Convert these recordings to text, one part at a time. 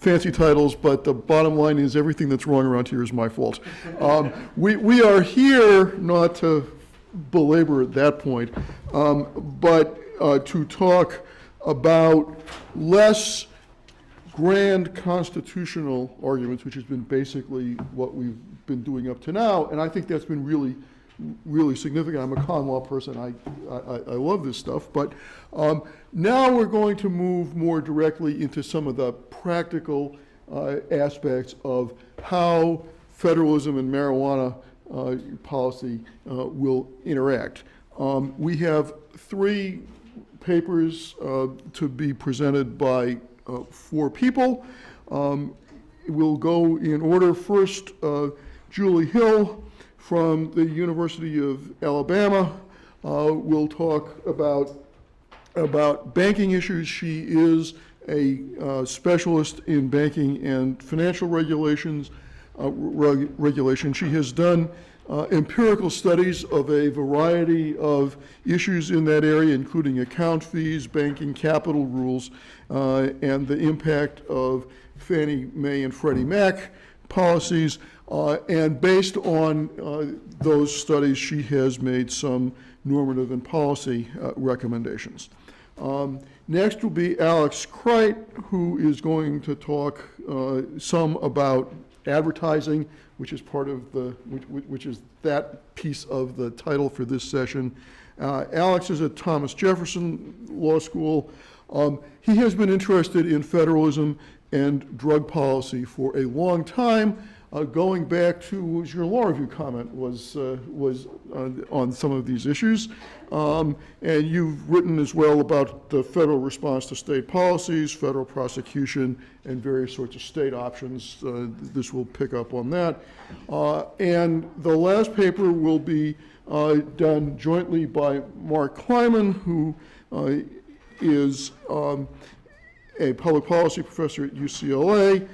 fancy titles, but the bottom line is everything that's wrong around here is my fault. We are here not to belabor at that point, but to talk about less grand constitutional arguments, which has been basically what we've been doing up to now, and I think that's been really significant. I'm a common law person. I love this stuff, but now we're going to move more directly into some of the practical aspects of how federalism and marijuana policy will interact. We have 3 papers to be presented by 4 people. We'll go in order. First, Julie Hill from the University of Alabama will talk about banking issues. She is a specialist in banking and financial regulation. She has done empirical studies of a variety of issues in that area, including account fees, banking capital rules, and the impact of Fannie Mae and Freddie Mac policies. And based on those studies, she has made some normative and policy recommendations. Next will be Alex Kreit, who is going to talk some about advertising, which is part of which is that piece of the title for this session. Alex is at Thomas Jefferson Law School. He has been interested in federalism and drug policy for a long time, going back to your law review comment was on some of these issues. And you've written as well about the federal response to state policies, federal prosecution, and various sorts of state options. This will pick up on that. And the last paper will be done jointly by Mark Kleiman, who is a public policy professor at UCLA,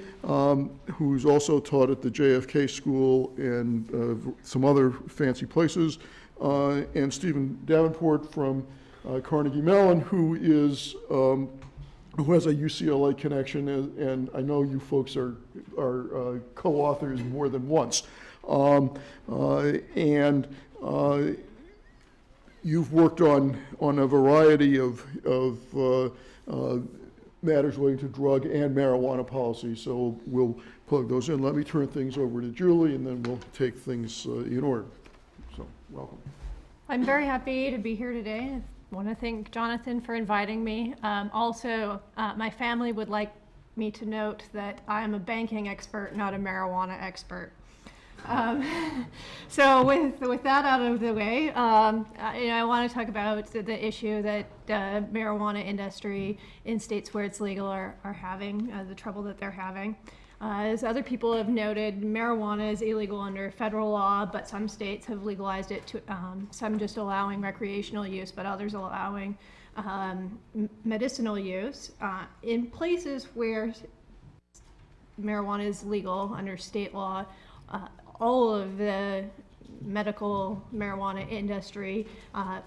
who's also taught at the JFK School and some other fancy places, and Stephen Davenport from Carnegie Mellon, who has a UCLA connection, and I know you folks are co-authors more than once. And you've worked on a variety of matters relating to drug and marijuana policy, so we'll plug those in. Let me turn things over to Julie, and then we'll take things in order. So, welcome. I'm very happy to be here today. I want to thank Jonathan for inviting me. Also, my family would like me to note that I am a banking expert, not a marijuana expert. So with that out of the way, I want to talk about the issue that marijuana industry in states where it's legal are having, the trouble that they're having. As other people have noted, marijuana is illegal under federal law, but some states have legalized it, some just allowing recreational use, but others allowing medicinal use. In places where marijuana is legal under state law, all of the medical marijuana industry,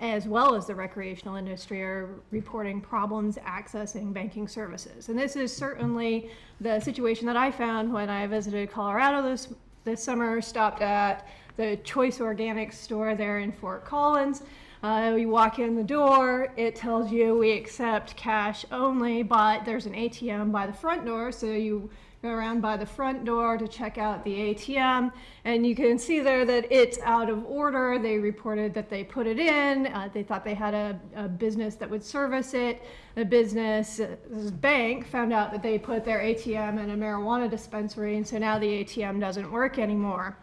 as well as the recreational industry, are reporting problems accessing banking services. And this is certainly the situation that I found when I visited Colorado this summer, stopped at the Choice Organic store there in Fort Collins. You walk in the door, it tells you we accept cash only, but there's an ATM by the front door, so you go around by the front door to check out the ATM, and you can see there that it's out of order. They reported that they put it in. They thought they had a business that would service it. The this bank found out that they put their ATM in a marijuana dispensary, and so now the ATM doesn't work anymore.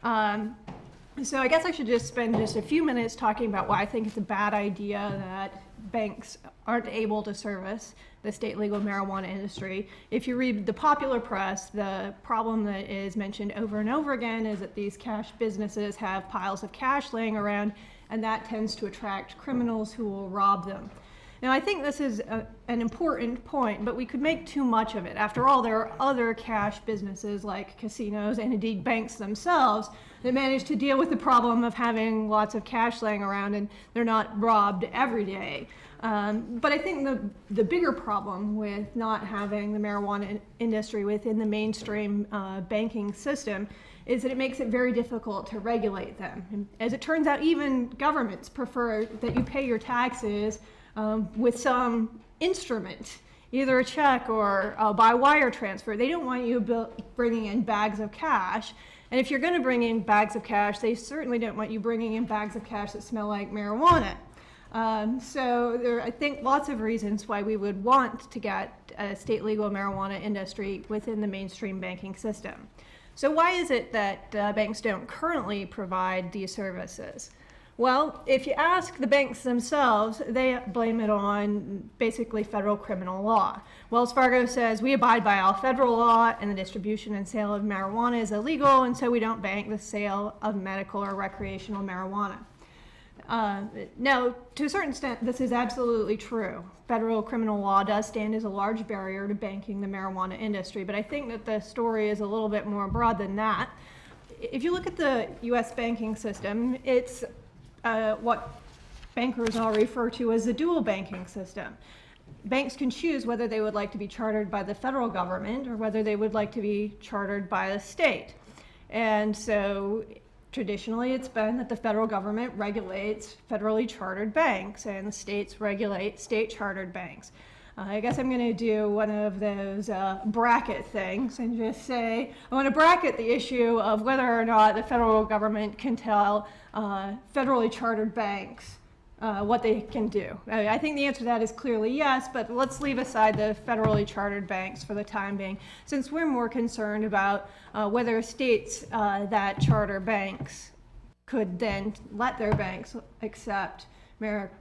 So I guess I should just spend just a few minutes talking about why I think it's a bad idea that banks aren't able to service the state legal marijuana industry. If you read the popular press, the problem that is mentioned over and over again is that these cash businesses have piles of cash laying around, and that tends to attract criminals who will rob them. Now, I think this is an important point, but we could make too much of it. After all, there are other cash businesses like casinos and indeed banks themselves that manage to deal with the problem of having lots of cash laying around and they're not robbed every day. But I think the bigger problem with not having the marijuana industry within the mainstream banking system is that it makes it very difficult to regulate them. And as it turns out, even governments prefer that you pay your taxes with some instrument, either a check or by wire transfer. They don't want you bringing in bags of cash. And if you're going to bring in bags of cash, they certainly don't want you bringing in bags of cash that smell like marijuana. So there are, I think, lots of reasons why we would want to get a state legal marijuana industry within the mainstream banking system. So why is it that banks don't currently provide these services? Well, if you ask the banks themselves, they blame it on basically federal criminal law. Wells Fargo says we abide by all federal law and the distribution and sale of marijuana is illegal, and so we don't bank the sale of medical or recreational marijuana. Now, to a certain extent, this is absolutely true. Federal criminal law does stand as a large barrier to banking the marijuana industry, but I think that the story is a little bit more broad than that. If you look at the U.S. banking system, it's what bankers all refer to as the dual banking system. Banks can choose whether they would like to be chartered by the federal government or whether they would like to be chartered by the state. And so traditionally it's been that the federal government regulates federally chartered banks and the states regulate state chartered banks. I guess I'm going to do one of those bracket things and just say I want to bracket the issue of whether or not the federal government can tell federally chartered banks what they can do. I think the answer to that is clearly yes, but let's leave aside the federally chartered banks for the time being, since we're more concerned about whether states that charter banks could then let their banks accept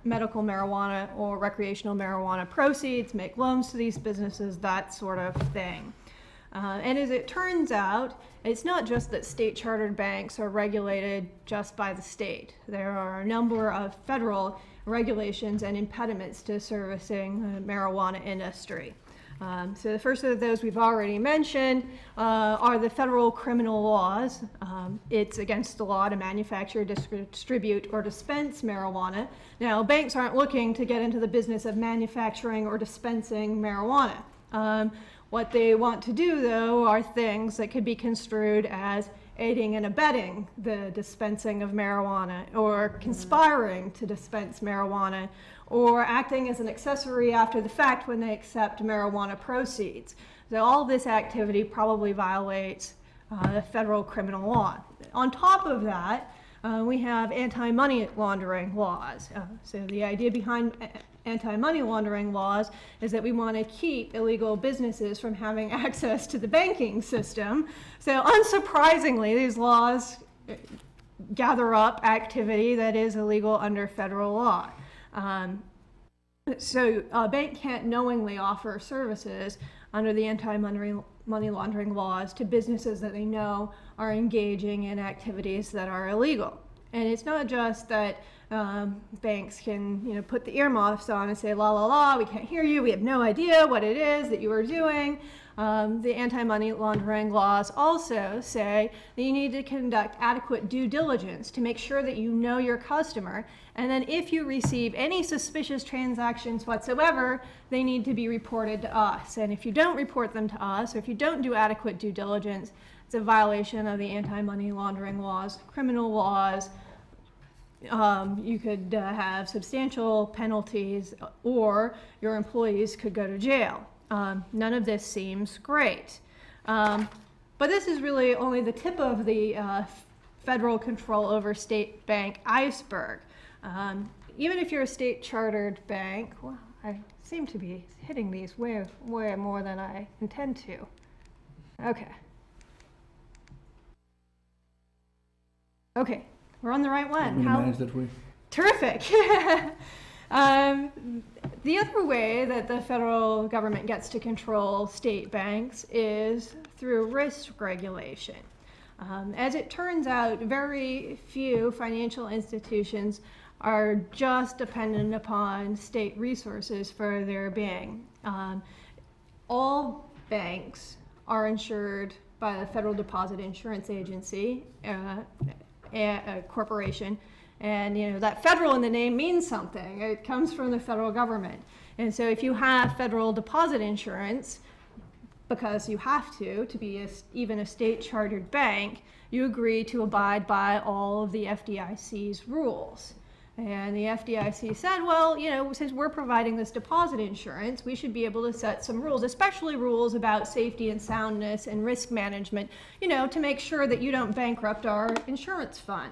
medical marijuana or recreational marijuana proceeds, make loans to these businesses, that sort of thing. And as it turns out, it's not just that state chartered banks are regulated just by the state. There are a number of federal regulations and impediments to servicing the marijuana industry. So the first of those we've already mentioned are the federal criminal laws. It's against the law to manufacture, distribute, or dispense marijuana. Now, banks aren't looking to get into the business of manufacturing or dispensing marijuana. What they want to do, though, are things that could be construed as aiding and abetting the dispensing of marijuana, or conspiring to dispense marijuana, or acting as an accessory after the fact when they accept marijuana proceeds. So all this activity probably violates federal criminal law. On top of that, we have anti-money laundering laws. So the idea behind anti-money laundering laws is that we want to keep illegal businesses from having access to the banking system. So unsurprisingly, these laws gather up activity that is illegal under federal law. So a bank can't knowingly offer services under the anti-money laundering laws to businesses that they know are engaging in activities that are illegal. And it's not just that banks can, put the earmuffs on and say, la, la, la, we can't hear you, we have no idea what it is that you are doing. The anti-money laundering laws also say that you need to conduct adequate due diligence to make sure that you know your customer. And then if you receive any suspicious transactions whatsoever, they need to be reported to us. And if you don't report them to us, or if you don't do adequate due diligence, it's a violation of the anti-money laundering laws, criminal laws. You could have substantial penalties, or your employees could go to jail. None of this seems great. But this is really only the tip of the federal control over state bank iceberg. Even if you're a state chartered bank, well, I seem to be hitting these way more than I intend to. Okay. Okay, we're on the right one. How manage that way? Terrific. The other way that the federal government gets to control state banks is through risk regulation. As it turns out, very few financial institutions are just dependent upon state resources for their being. All banks are insured by the Federal Deposit Insurance Agency, a corporation, and that federal in the name means something. It comes from the federal government. And so if you have federal deposit insurance, because you have to be even a state chartered bank, you agree to abide by all of the FDIC's rules. And the FDIC said, well, since we're providing this deposit insurance, we should be able to set some rules, especially rules about safety and soundness and risk management, to make sure that you don't bankrupt our insurance fund.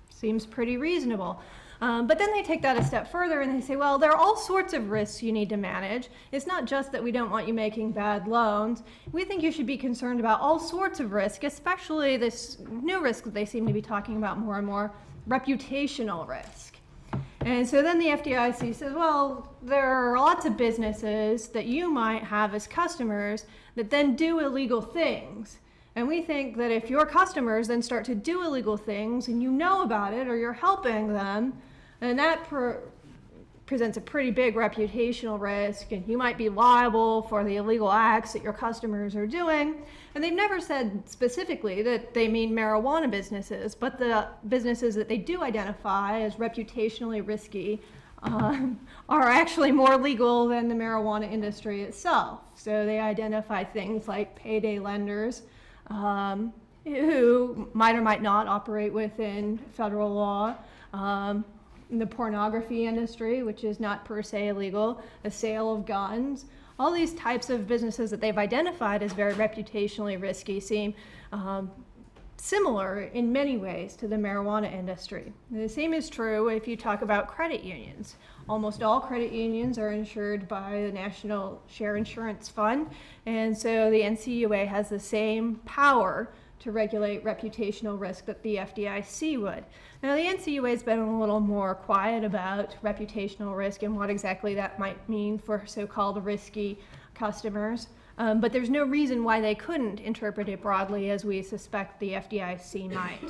Seems pretty reasonable. But then they take that a step further and they say, well, there are all sorts of risks you need to manage. It's not just that we don't want you making bad loans. We think you should be concerned about all sorts of risk, especially this new risk that they seem to be talking about more and more, reputational risk. And so then the FDIC says, well, there are lots of businesses that you might have as customers that then do illegal things. And we think that if your customers then start to do illegal things and you know about it or you're helping them, then that presents a pretty big reputational risk, and you might be liable for the illegal acts that your customers are doing. And they've never said specifically that they mean marijuana businesses, but the businesses that they do identify as reputationally risky are actually more legal than the marijuana industry itself. So they identify things like payday lenders, who might or might not operate within federal law, the pornography industry, which is not per se illegal, the sale of guns. All these types of businesses that they've identified as very reputationally risky seem similar in many ways to the marijuana industry. The same is true if you talk about credit unions. Almost all credit unions are insured by the National Share Insurance Fund, and so the NCUA has the same power to regulate reputational risk that the FDIC would. Now, the NCUA has been a little more quiet about reputational risk and what exactly that might mean for so-called risky customers, but there's no reason why they couldn't interpret it broadly as we suspect the FDIC might.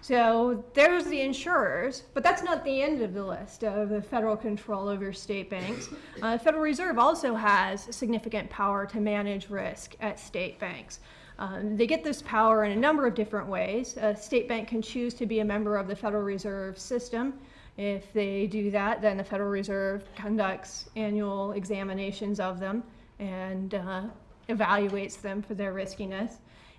So there's the insurers, but that's not the end of the list of the federal control over state banks. The Federal Reserve also has significant power to manage risk at state banks. They get this power in a number of different ways. A state bank can choose to be a member of the Federal Reserve system. If they do that, then the Federal Reserve conducts annual examinations of them and evaluates them for their riskiness.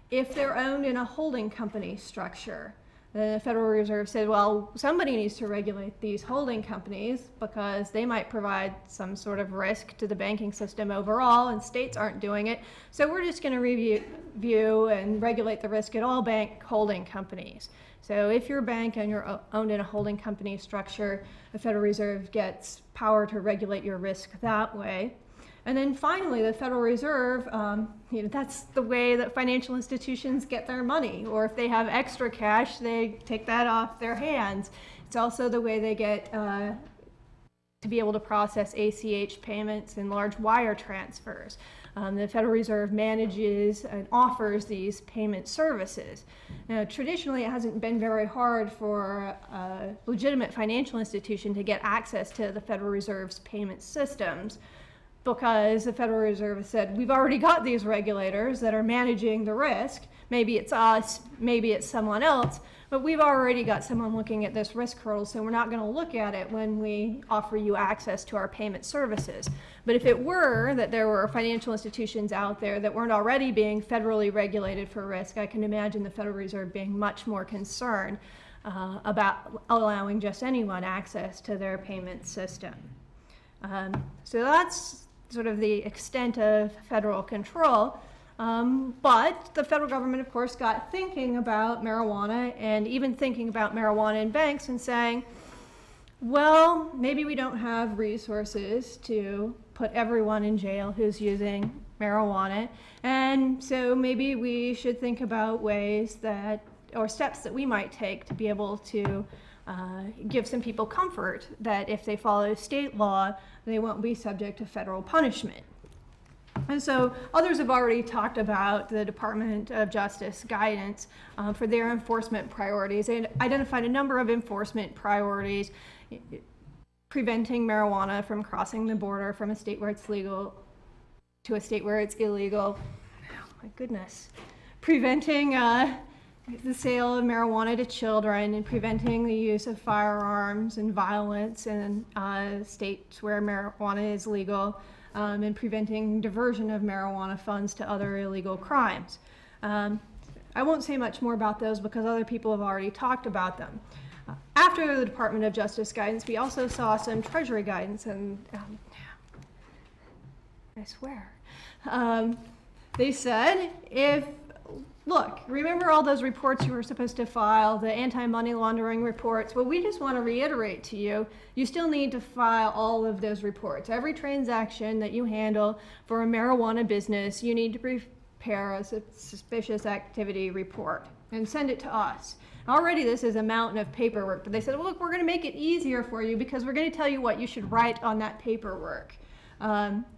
If they're owned in a holding company structure, the Federal Reserve said, well, somebody needs to regulate these holding companies because they might provide some sort of risk to the banking system overall, and states aren't doing it. So we're just going to review and regulate the risk at all bank holding companies. So if you're a bank and you're owned in a holding company structure, the Federal Reserve gets power to regulate your risk that way. And then finally, the Federal Reserve, that's the way that financial institutions get their money. Or if they have extra cash, they take that off their hands. It's also the way they get to be able to process ACH payments and large wire transfers. The Federal Reserve manages and offers these payment services. Now, traditionally, it hasn't been very hard for a legitimate financial institution to get access to the Federal Reserve's payment systems, because the Federal Reserve has said, we've already got these regulators that are managing the risk. Maybe it's us, maybe it's someone else, but we've already got someone looking at this risk hurdle, so we're not going to look at it when we offer you access to our payment services. But if it were that there were financial institutions out there that weren't already being federally regulated for risk, I can imagine the Federal Reserve being much more concerned about allowing just anyone access to their payment system. So that's sort of the extent of federal control. But the federal government, of course, got thinking about marijuana and even thinking about marijuana in banks and saying, well, maybe we don't have resources to put everyone in jail who's using marijuana. And so maybe we should think about ways that, or steps that we might take to be able to give some people comfort that if they follow state law, they won't be subject to federal punishment. And so others have already talked about the Department of Justice guidance for their enforcement priorities. They identified a number of enforcement priorities: preventing marijuana from crossing the border from a state where it's legal to a state where it's illegal. Oh my goodness. Preventing the sale of marijuana to children, and preventing the use of firearms and violence in states where marijuana is legal, and preventing diversion of marijuana funds to other illegal crimes. I won't say much more about those because other people have already talked about them. After the Department of Justice guidance, we also saw some Treasury guidance, and I swear, they said, look, remember all those reports you were supposed to file, the anti-money laundering reports? Well, we just want to reiterate to you, you still need to file all of those reports. Every transaction that you handle for a marijuana business, you need to prepare a suspicious activity report and send it to us. Already this is a mountain of paperwork, but they said, well, look, we're going to make it easier for you because we're going to tell you what you should write on that paperwork.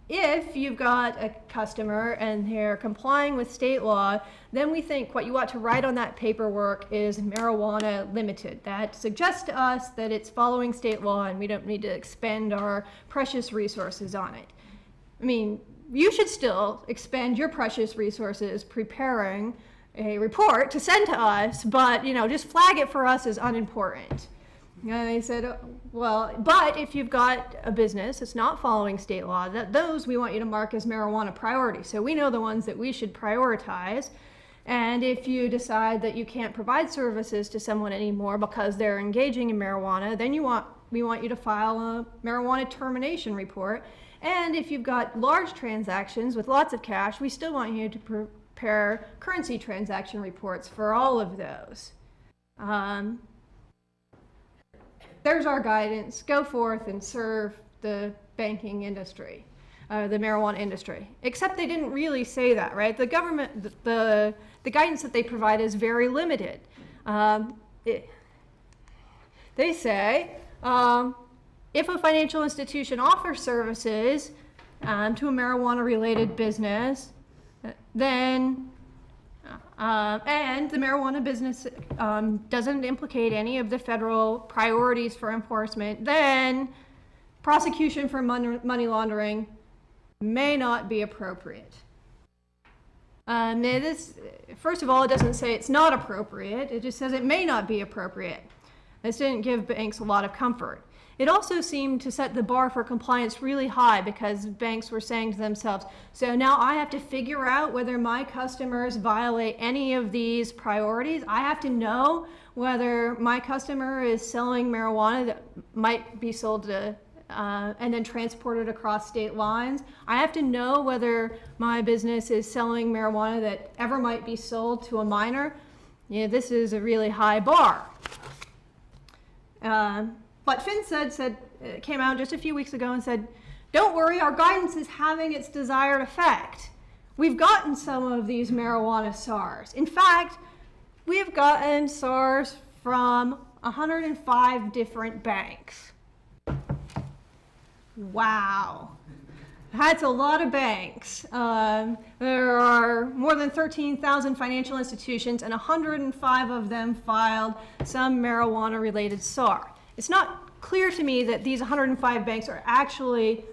If you've got a customer and they're complying with state law, then we think what you ought to write on that paperwork is marijuana limited. That suggests to us that it's following state law and we don't need to expend our precious resources on it. I mean, you should still expend your precious resources preparing a report to send to us, but just flag it for us as unimportant. And they said, well, but if you've got a business that's not following state law, those we want you to mark as marijuana priority. So we know the ones that we should prioritize. And if you decide that you can't provide services to someone anymore because they're engaging in marijuana, then we want you to file a marijuana termination report. And if you've got large transactions with lots of cash, we still want you to prepare currency transaction reports for all of those. There's our guidance. Go forth and serve the banking industry, the marijuana industry. Except they didn't really say that, right? The government, the guidance that they provide is very limited. They say, if a financial institution offers services to a marijuana-related business, then and the marijuana business doesn't implicate any of the federal priorities for enforcement, then prosecution for money laundering may not be appropriate. First of all, it doesn't say it's not appropriate. It just says it may not be appropriate. This didn't give banks a lot of comfort. It also seemed to set the bar for compliance really high because banks were saying to themselves, so now I have to figure out whether my customers violate any of these priorities. I have to know whether my customer is selling marijuana that might be sold to and then transported across state lines. I have to know whether my business is selling marijuana that ever might be sold to a minor. This is a really high bar. But FinCEN came out just a few weeks ago and said, don't worry, our guidance is having its desired effect. We've gotten some of these marijuana SARs. In fact, we've gotten SARs from 105 different banks. Wow. That's a lot of banks. There are more than 13,000 financial institutions, and 105 of them filed some marijuana-related SAR. It's not clear to me that these 105 banks are actually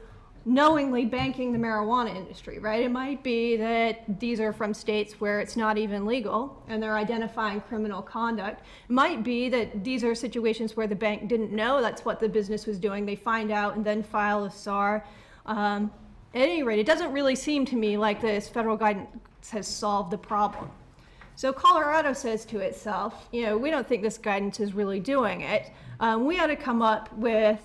knowingly banking the marijuana industry, right? It might be that these are from states where it's not even legal and they're identifying criminal conduct. It might be that these are situations where the bank didn't know that's what the business was doing. They find out and then file a SAR. At any rate, it doesn't really seem to me like this federal guidance has solved the problem. So Colorado says to itself, we don't think this guidance is really doing it. We ought to come up with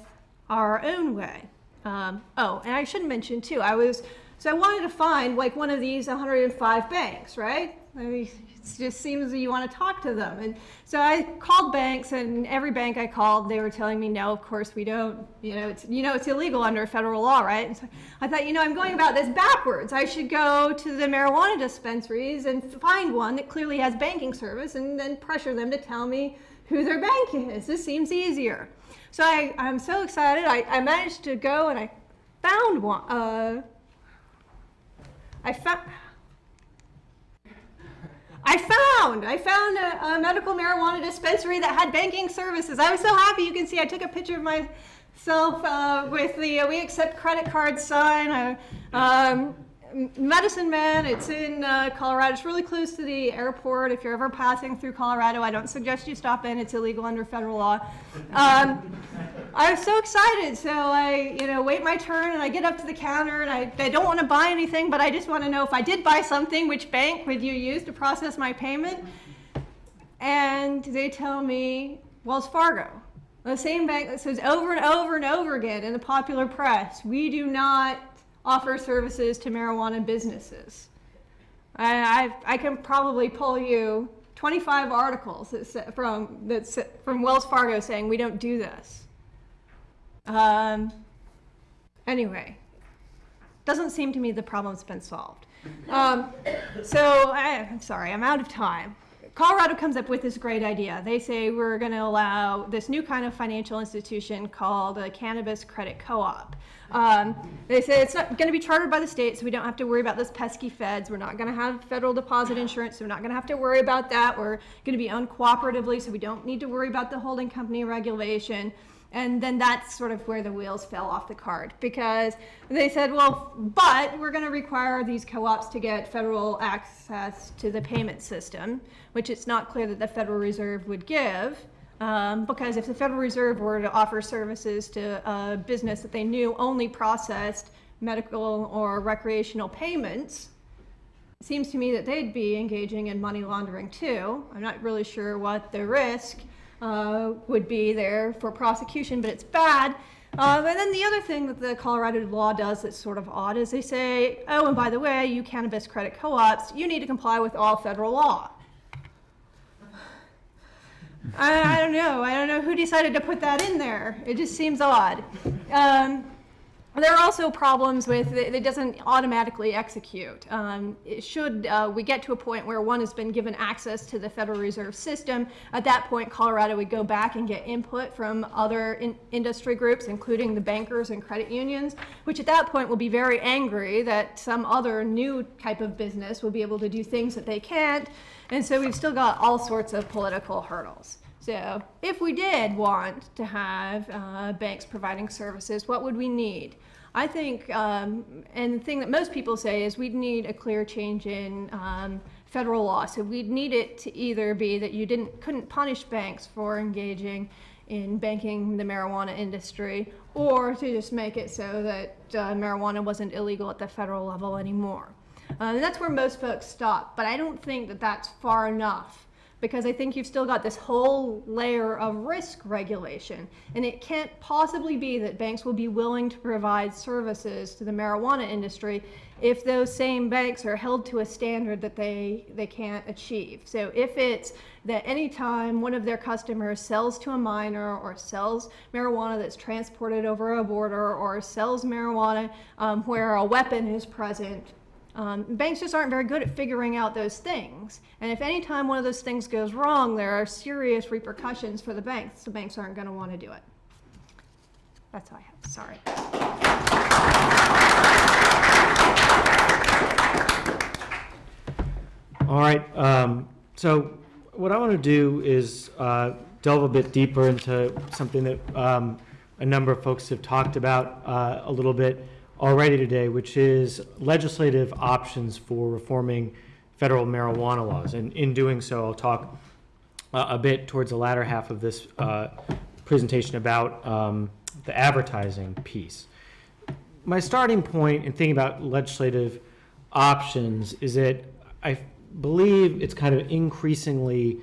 our own way. And I should mention too, I wanted to find like one of these 105 banks, right? I mean, it just seems that you want to talk to them. And so I called banks, and every bank I called, they were telling me, no, of course we don't. It's illegal under federal law, right? And so I thought, I'm going about this backwards. I should go to the marijuana dispensaries and find one that clearly has banking service and then pressure them to tell me who their bank is. This seems easier. So I'm so excited. I managed to go and I found one. I found a medical marijuana dispensary that had banking services. I was so happy. You can see I took a picture of myself with the we accept credit card sign. Medicine Man, it's in Colorado. It's really close to the airport. If you're ever passing through Colorado, I don't suggest you stop in. It's illegal under federal law. I was so excited. So I, wait my turn and I get up to the counter and I don't want to buy anything, but I just want to know if I did buy something, which bank would you use to process my payment? And they tell me Wells Fargo. The same bank that says over and over and over again in the popular press, we do not offer services to marijuana businesses. I can probably pull you 25 articles from Wells Fargo saying we don't do this. Anyway, doesn't seem to me the problem's been solved. So I'm sorry, I'm out of time. Colorado comes up with this great idea. They say we're going to allow this new kind of financial institution called a cannabis credit co-op. They say it's not going to be chartered by the state, so we don't have to worry about those pesky feds. We're not going to have federal deposit insurance, so we're not going to have to worry about that. We're going to be owned cooperatively, so we don't need to worry about the holding company regulation. And then that's sort of where the wheels fell off the cart, because they said, well, but we're going to require these co-ops to get federal access to the payment system, which it's not clear that the Federal Reserve would give, because if the Federal Reserve were to offer services to a business that they knew only processed medical or recreational payments, it seems to me that they'd be engaging in money laundering too. I'm not really sure what the risk would be there for prosecution, but it's bad. And then the other thing that the Colorado law does that's sort of odd is they say, oh, and by the way, you cannabis credit co-ops, you need to comply with all federal law. I don't know who decided to put that in there. It just seems odd. There are also problems with it doesn't automatically execute. Should we get to a point where one has been given access to the Federal Reserve System, at that point Colorado would go back and get input from other industry groups, including the bankers and credit unions, which at that point will be very angry that some other new type of business will be able to do things that they can't. And so we've still got all sorts of political hurdles. So if we did want to have banks providing services, what would we need? I think, and the thing that most people say is we'd need a clear change in federal law. So we'd need it to either be that you couldn't punish banks for engaging in banking the marijuana industry, or to just make it so that marijuana wasn't illegal at the federal level anymore. And that's where most folks stop, but I don't think that that's far enough, because I think you've still got this whole layer of risk regulation, and it can't possibly be that banks will be willing to provide services to the marijuana industry if those same banks are held to a standard that they can't achieve. So if it's that any time one of their customers sells to a minor, or sells marijuana that's transported over a border, or sells marijuana where a weapon is present, banks just aren't very good at figuring out those things. And if any time one of those things goes wrong, there are serious repercussions for the banks. The banks aren't going to want to do it. That's all I have. Sorry. All right. So what I want to do is delve a bit deeper into something that a number of folks have talked about a little bit already today, which is legislative options for reforming federal marijuana laws. And in doing so, I'll talk a bit towards the latter half of this presentation about the advertising piece. My starting point in thinking about legislative options is that I believe it's kind of increasingly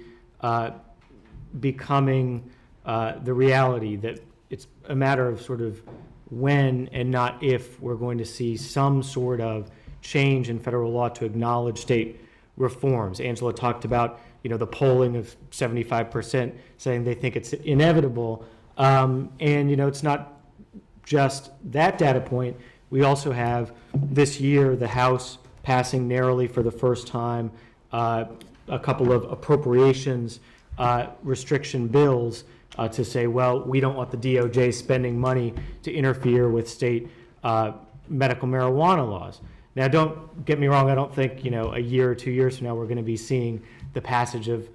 becoming the reality that it's a matter of sort of when and not if we're going to see some sort of change in federal law to acknowledge state reforms. Angela talked about, the polling of 75% saying they think it's inevitable. And, it's not just that data point. We also have this year the House passing narrowly for the first time a couple of appropriations restriction bills to say, well, we don't want the DOJ spending money to interfere with state medical marijuana laws. Now, don't get me wrong. I don't think, a year or 2 years from now, we're going to be seeing the passage of,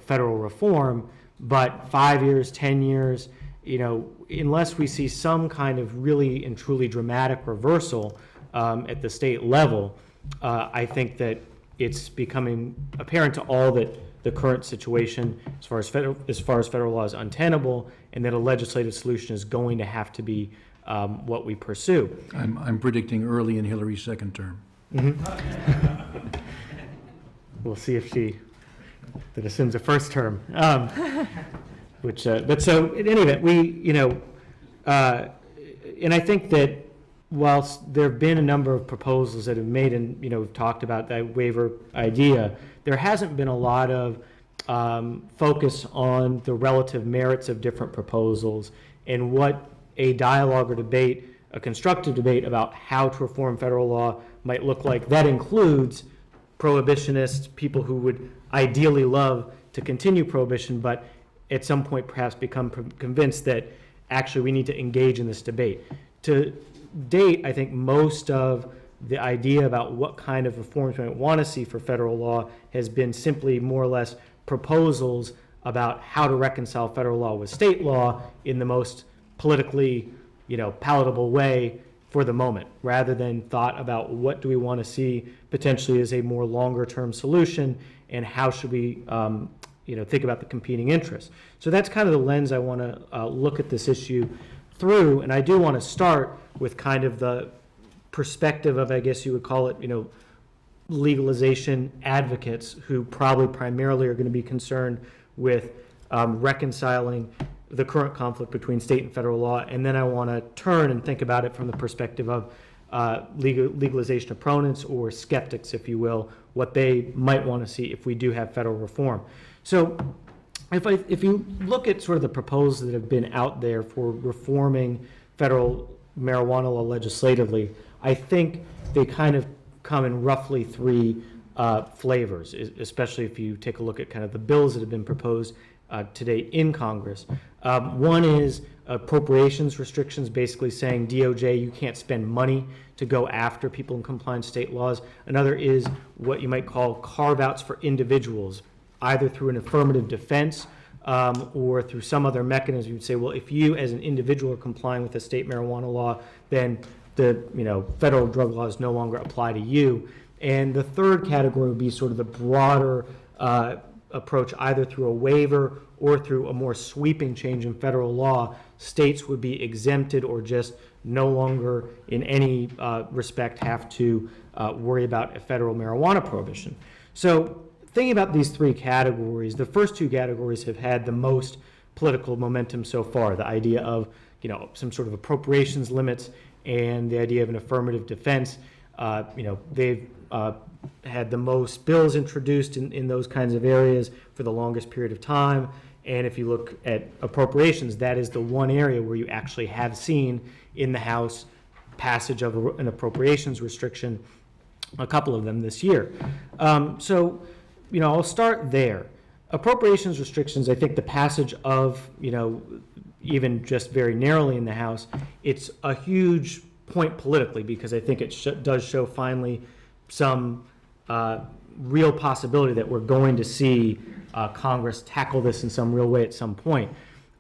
federal reform, but 5 years, 10 years, unless we see some kind of really and truly dramatic reversal at the state level, I think that it's becoming apparent to all that the current situation, as far as federal law, is untenable, and that a legislative solution is going to have to be what we pursue. I'm predicting early in Hillary's second term. We'll see if that assumes a first term. But so in any event, and I think that whilst there have been a number of proposals that have made, and we've talked about that waiver idea, there hasn't been a lot of focus on the relative merits of different proposals and what a dialogue or debate, a constructive debate about how to reform federal law might look like. That includes prohibitionists, people who would ideally love to continue prohibition, but at some point perhaps become convinced that actually we need to engage in this debate. To date, I think most of the idea about what kind of reforms we might want to see for federal law has been simply more or less proposals about how to reconcile federal law with state law in the most politically, palatable way for the moment, rather than thought about what do we want to see potentially as a more longer-term solution and how should we, think about the competing interests. So that's kind of the lens I want to look at this issue through, and I do want to start with kind of the perspective of, I guess you would call it, legalization advocates who probably primarily are going to be concerned with reconciling the current conflict between state and federal law, and then I want to turn and think about it from the perspective of legalization opponents or skeptics, if you will, what they might want to see if we do have federal reform. So if you look at sort of the proposals that have been out there for reforming federal marijuana law legislatively, I think they kind of come in roughly three flavors, especially if you take a look at kind of the bills that have been proposed today in Congress. One is appropriations restrictions, basically saying DOJ, you can't spend money to go after people in compliance with state laws. Another is what you might call carve-outs for individuals, either through an affirmative defense or through some other mechanism. You'd say, well, if you as an individual are complying with the state marijuana law, then the federal drug laws no longer apply to you. And the third category would be sort of the broader approach, either through a waiver or through a more sweeping change in federal law. States would be exempted or just no longer in any respect have to worry about a federal marijuana prohibition. So thinking about these three categories, the first two categories have had the most political momentum so far. The idea of some sort of appropriations limits and the idea of an affirmative defense. They've had the most bills introduced in those kinds of areas for the longest period of time. And if you look at appropriations, that is the one area where you actually have seen in the House passage of an appropriations restriction, a couple of them this year. So I'll start there. Appropriations restrictions, I think the passage of, even just very narrowly in the House, it's a huge point politically because I think it does show finally some real possibility that we're going to see Congress tackle this in some real way at some point.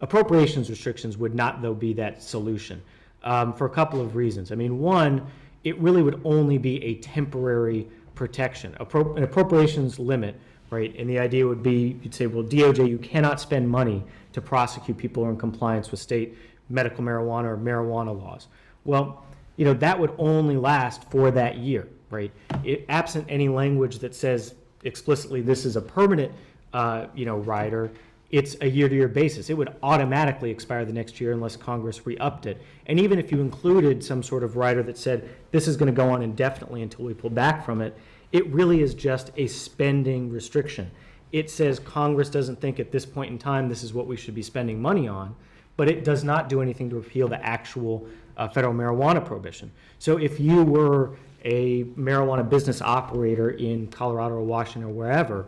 Appropriations restrictions would not, though, be that solution for a couple of reasons. I mean, one, it really would only be a temporary protection. An appropriations limit, right? And the idea would be, you'd say, well, DOJ, you cannot spend money to prosecute people who are in compliance with state medical marijuana or marijuana laws. Well, that would only last for that year, right? Absent any language that says explicitly this is a permanent, rider, it's a year-to-year basis. It would automatically expire the next year unless Congress re-upped it. And even if you included some sort of rider that said this is going to go on indefinitely until we pull back from it, it really is just a spending restriction. It says Congress doesn't think at this point in time this is what we should be spending money on, but it does not do anything to repeal the actual federal marijuana prohibition. So if you were a marijuana business operator in Colorado or Washington or wherever,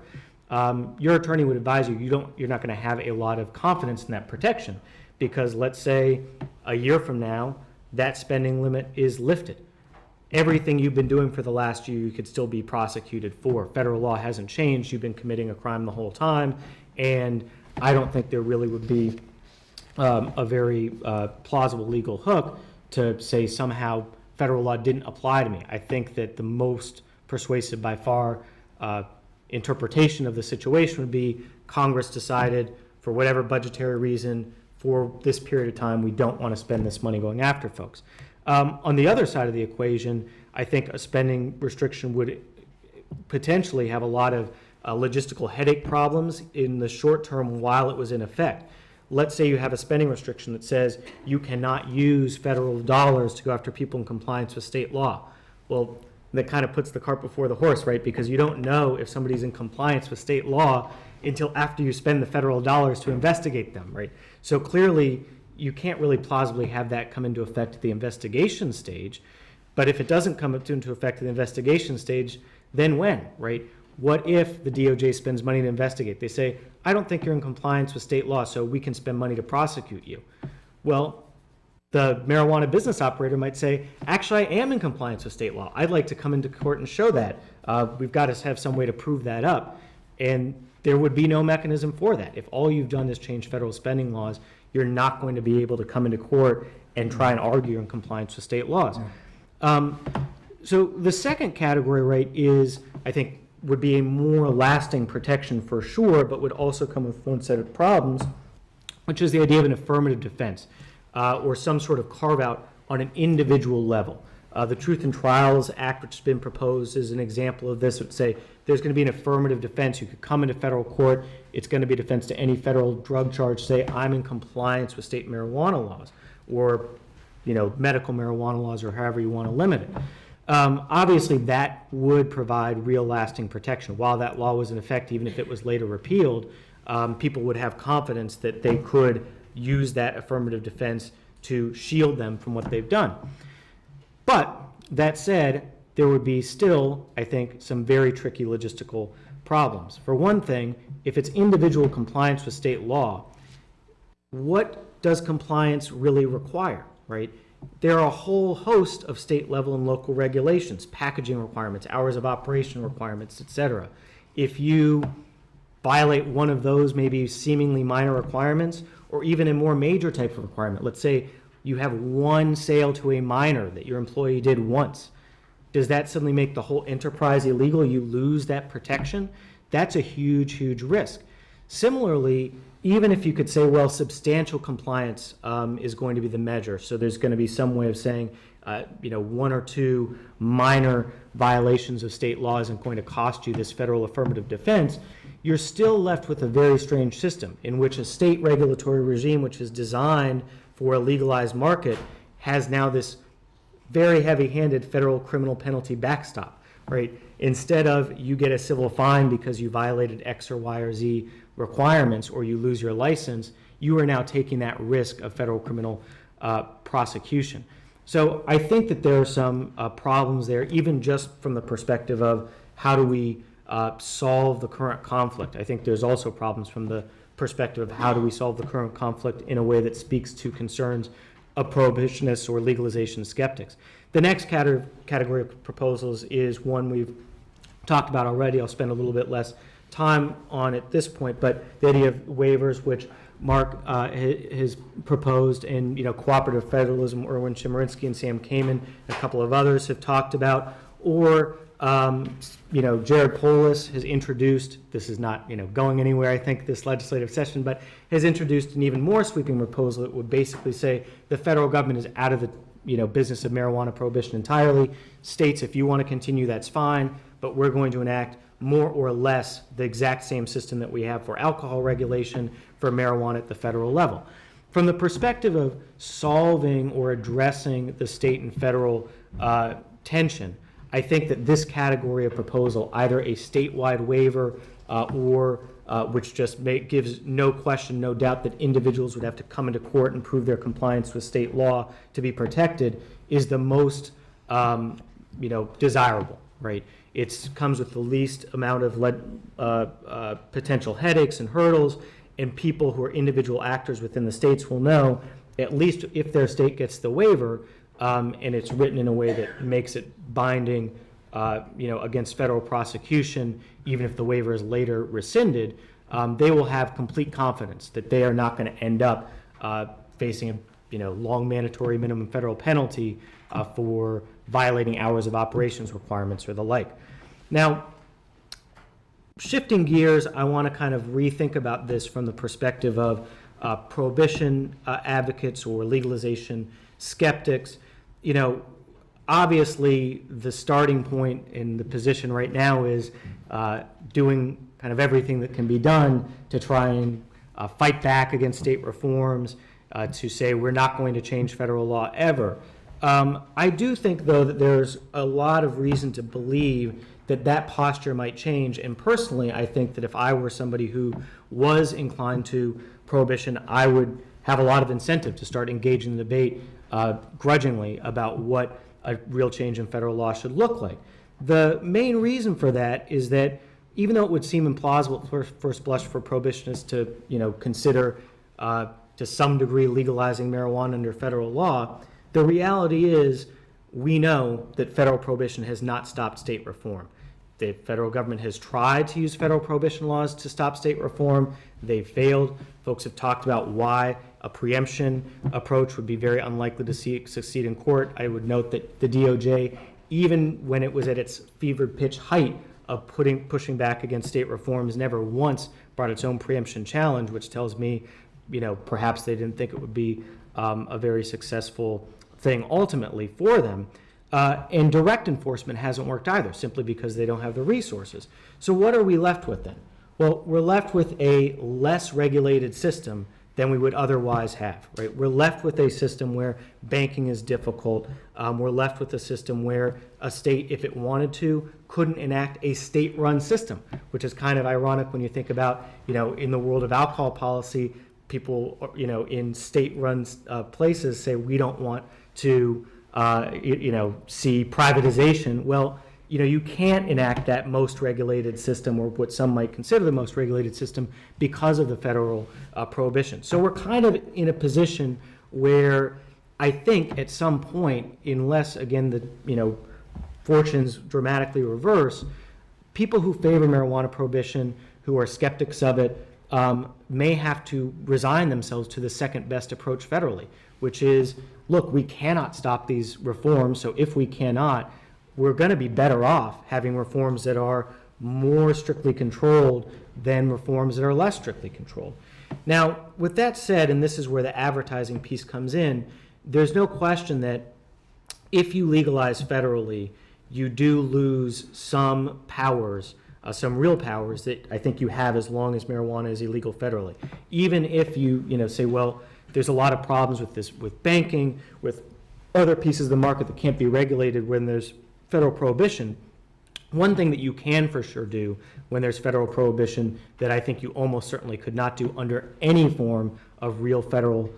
your attorney would advise you, you're not going to have a lot of confidence in that protection because let's say a year from now, that spending limit is lifted. everything you've been doing for the last year, you could still be prosecuted for. Federal law hasn't changed. You've been committing a crime the whole time. And I don't think there really would be a very plausible legal hook to say somehow federal law didn't apply to me. I think that the most persuasive by far interpretation of the situation would be Congress decided for whatever budgetary reason for this period of time we don't want to spend this money going after folks. On the other side of the equation, I think a spending restriction would potentially have a lot of logistical headache problems in the short term while it was in effect. Let's say you have a spending restriction that says you cannot use federal dollars to go after people in compliance with state law. Well, that kind of puts the cart before the horse, right? Because you don't know if somebody's in compliance with state law until after you spend the federal dollars to investigate them, right? So clearly, you can't really plausibly have that come into effect at the investigation stage. But if it doesn't come into effect at the investigation stage, then when, right? What if the DOJ spends money to investigate? They say, I don't think you're in compliance with state law, so we can spend money to prosecute you. Well, the marijuana business operator might say, actually, I am in compliance with state law. I'd like to come into court and show that. We've got to have some way to prove that up. And there would be no mechanism for that. If all you've done is change federal spending laws, you're not going to be able to come into court and try and argue you're in compliance with state laws. So the second category, right, is, I think, would be a more lasting protection for sure, but would also come with one set of problems, which is the idea of an affirmative defense or some sort of carve out on an individual level. The Truth in Trials Act, which has been proposed, is an example of this. It would say there's going to be an affirmative defense. You could come into federal court. It's going to be a defense to any federal drug charge. Say, I'm in compliance with state marijuana laws or, medical marijuana laws or however you want to limit it. Obviously, that would provide real lasting protection. While that law was in effect, even if it was later repealed, people would have confidence that they could use that affirmative defense to shield them from what they've done. But that said, there would be still, I think, some very tricky logistical problems. For one thing, if it's individual compliance with state law, what does compliance really require, right? There are a whole host of state level and local regulations, packaging requirements, hours of operation requirements, etc. If you violate one of those maybe seemingly minor requirements, or even a more major type of requirement, let's say you have one sale to a minor that your employee did once, does that suddenly make the whole enterprise illegal? You lose that protection? That's a huge, huge risk. Similarly, even if you could say, well, substantial compliance is going to be the measure, so there's going to be some way of saying, one or two minor violations of state law isn't going to cost you this federal affirmative defense, you're still left with a very strange system in which a state regulatory regime, which is designed for a legalized market, has now this very heavy-handed federal criminal penalty backstop, right? Instead of you get a civil fine because you violated X or Y or Z requirements or you lose your license, you are now taking that risk of federal criminal prosecution. So I think that there are some problems there, even just from the perspective of how do we solve the current conflict. I think there's also problems from the perspective of how do we solve the current conflict in a way that speaks to concerns of prohibitionists or legalization skeptics. The next category of proposals is one we've talked about already. I'll spend a little bit less time on at this point, but the idea of waivers, which Mark has proposed, and cooperative federalism, Erwin Chemerinsky and Sam Kleiman, and a couple of others have talked about, or Jared Polis has introduced, this is not going anywhere, I think, this legislative session, but has introduced an even more sweeping proposal that would basically say the federal government is out of the business of marijuana prohibition entirely. States, if you want to continue, that's fine, but we're going to enact more or less the exact same system that we have for alcohol regulation for marijuana at the federal level. From the perspective of solving or addressing the state and federal tension, I think that this category of proposal, either a statewide waiver or which just gives no question, no doubt that individuals would have to come into court and prove their compliance with state law to be protected, is the most desirable, right? It comes with the least amount of potential headaches and hurdles, and people who are individual actors within the states will know, at least if their state gets the waiver, and it's written in a way that makes it binding, against federal prosecution, even if the waiver is later rescinded, they will have complete confidence that they are not going to end up facing a long mandatory minimum federal penalty for violating hours of operations requirements or the like. Now, shifting gears, I want to kind of rethink about this from the perspective of prohibition advocates or legalization skeptics. Obviously, the starting point in the position right now is doing kind of everything that can be done to try and fight back against state reforms, to say we're not going to change federal law ever. I do think, though, that there's a lot of reason to believe that posture might change. And personally, I think that if I were somebody who was inclined to prohibition, I would have a lot of incentive to start engaging the debate grudgingly about what a real change in federal law should look like. The main reason for that is that even though it would seem implausible at first blush for prohibitionists to, consider to some degree legalizing marijuana under federal law, the reality is we know that federal prohibition has not stopped state reform. The federal government has tried to use federal prohibition laws to stop state reform. They've failed. Folks have talked about why a preemption approach would be very unlikely to succeed in court. I would note that the DOJ, even when it was at its fevered pitch height of pushing back against state reforms, never once brought its own preemption challenge, which tells me, perhaps they didn't think it would be a very successful thing ultimately for them. And direct enforcement hasn't worked either, simply because they don't have the resources. So what are we left with then? Well, we're left with a less regulated system than we would otherwise have, right? We're left with a system where banking is difficult. We're left with a system where a state, if it wanted to, couldn't enact a state-run system, which is kind of ironic when you think about, in the world of alcohol policy, people, in state-run places say we don't want to, see privatization. Well, you can't enact that most regulated system, or what some might consider the most regulated system, because of the federal prohibition. So we're kind of in a position where I think at some point, unless again the fortunes dramatically reverse, people who favor marijuana prohibition, who are skeptics of it, may have to resign themselves to the second best approach federally, which is, look, we cannot stop these reforms, so if we cannot, we're going to be better off having reforms that are more strictly controlled than reforms that are less strictly controlled. Now, with that said, and this is where the advertising piece comes in, there's no question that if you legalize federally, you do lose some powers, some real powers that I think you have as long as marijuana is illegal federally. Even if you, say, well, there's a lot of problems with this, with banking, with other pieces of the market that can't be regulated when there's federal prohibition. One thing that you can for sure do when there's federal prohibition that I think you almost certainly could not do under any form of real federal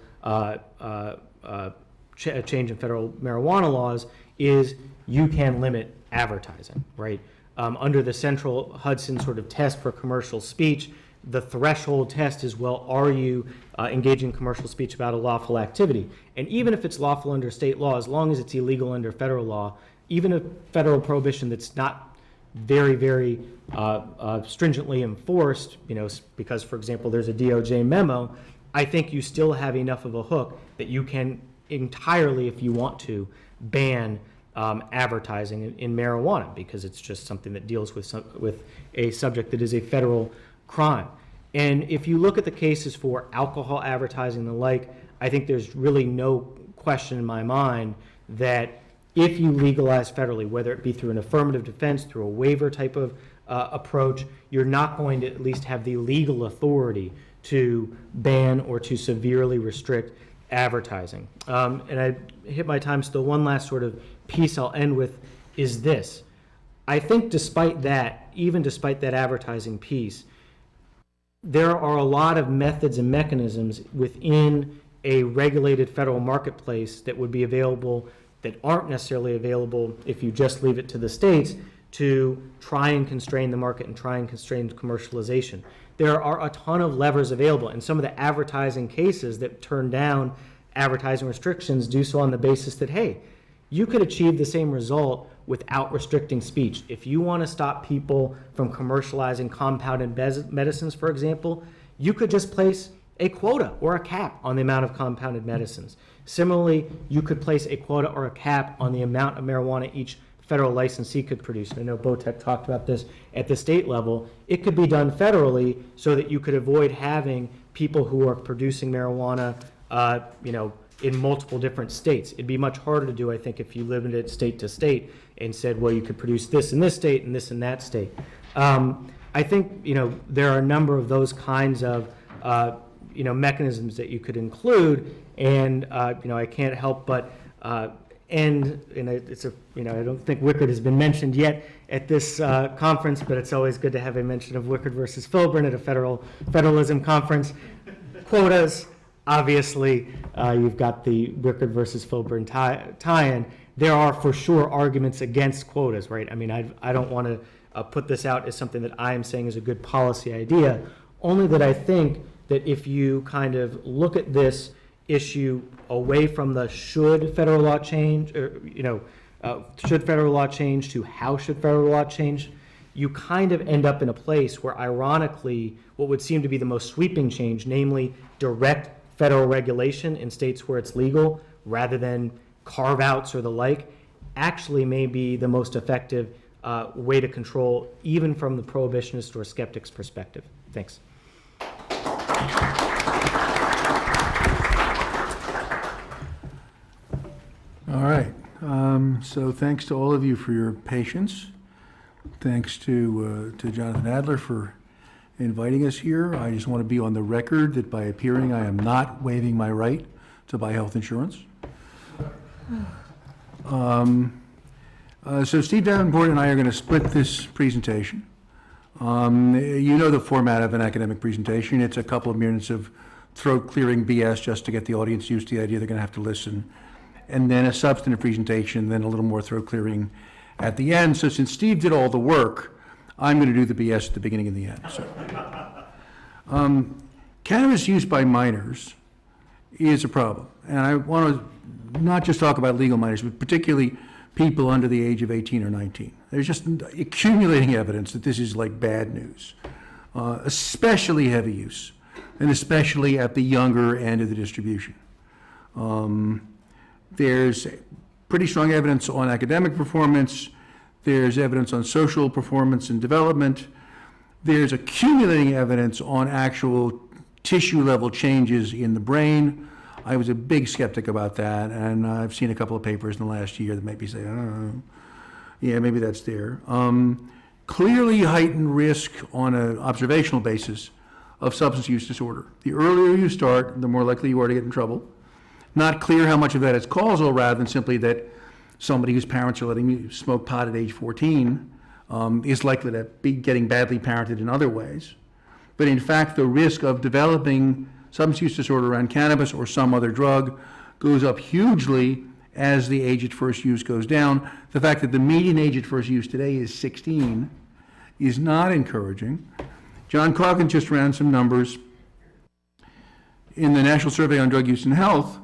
change in federal marijuana laws is you can limit advertising, right? Under the central Hudson sort of test for commercial speech, the threshold test is, well, are you engaging in commercial speech about a lawful activity? And even if it's lawful under state law, as long as it's illegal under federal law, even a federal prohibition that's not very, very stringently enforced, because, for example, there's a DOJ memo, I think you still have enough of a hook that you can entirely, if you want to, ban advertising in marijuana, because it's just something that deals with a subject that is a federal crime. And if you look at the cases for alcohol advertising and the like, I think there's really no question in my mind that if you legalize federally, whether it be through an affirmative defense, through a waiver type of approach, you're not going to at least have the legal authority to ban or to severely restrict advertising. And I hit my time still. One last sort of piece I'll end with is this. I think despite that, even despite that advertising piece, there are a lot of methods and mechanisms within a regulated federal marketplace that would be available that aren't necessarily available if you just leave it to the states to try and constrain the market and try and constrain commercialization. There are a ton of levers available, and some of the advertising cases that turn down advertising restrictions do so on the basis that, hey, you could achieve the same result without restricting speech. If you want to stop people from commercializing compounded medicines, for example, you could just place a quota or a cap on the amount of compounded medicines. Similarly, you could place a quota or a cap on the amount of marijuana each federal licensee could produce. And I know Botek talked about this at the state level. It could be done federally so that you could avoid having people who are producing marijuana, in multiple different states. It'd be much harder to do, I think, if you limited it state to state and said, well, you could produce this in this state and this in that state. I think, there are a number of those kinds of, mechanisms that you could include, and, I can't help but it's I don't think Wickard has been mentioned yet at this conference, but it's always good to have a mention of Wickard versus Filburn at a federalism conference. Quotas, obviously, you've got the Wickard versus Filburn tie-in. There are for sure arguments against quotas, right? I mean, I don't want to put this out as something that I am saying is a good policy idea, only that I think that if you kind of look at this issue away from the should federal law change, or, should federal law change to how should federal law change, you kind of end up in a place where, ironically, what would seem to be the most sweeping change, namely direct federal regulation in states where it's legal, rather than carve-outs or the like, actually may be the most effective way to control, even from the prohibitionist or skeptic's perspective. Thanks. All right. So thanks to all of you for your patience. Thanks to Jonathan Adler for inviting us here. I just want to be on the record that by appearing, I am not waiving my right to buy health insurance. So Steve Davenport and I are going to split this presentation. You know the format of an academic presentation. It's a couple of minutes of throat-clearing BS just to get the audience used to the idea they're going to have to listen, and then a substantive presentation, then a little more throat-clearing at the end. So since Steve did all the work, I'm going to do the BS at the beginning and the end. So, cannabis use by minors is a problem. And I want to not just talk about legal minors, but particularly people under the age of 18 or 19. There's just accumulating evidence that this is like bad news, especially heavy use, and especially at the younger end of the distribution. There's pretty strong evidence on academic performance. There's evidence on social performance and development. There's accumulating evidence on actual tissue-level changes in the brain. I was a big skeptic about that, and I've seen a couple of papers in the last year that make me say, oh, yeah, maybe that's there. Clearly heightened risk on an observational basis of substance use disorder. The earlier you start, the more likely you are to get in trouble. Not clear how much of that is causal, rather than simply that somebody whose parents are letting you smoke pot at age 14 is likely to be getting badly parented in other ways. But in fact, the risk of developing substance use disorder around cannabis or some other drug goes up hugely as the age at first use goes down. The fact that the median age at first use today is 16 is not encouraging. John Calkins just ran some numbers. In the National Survey on Drug Use and Health,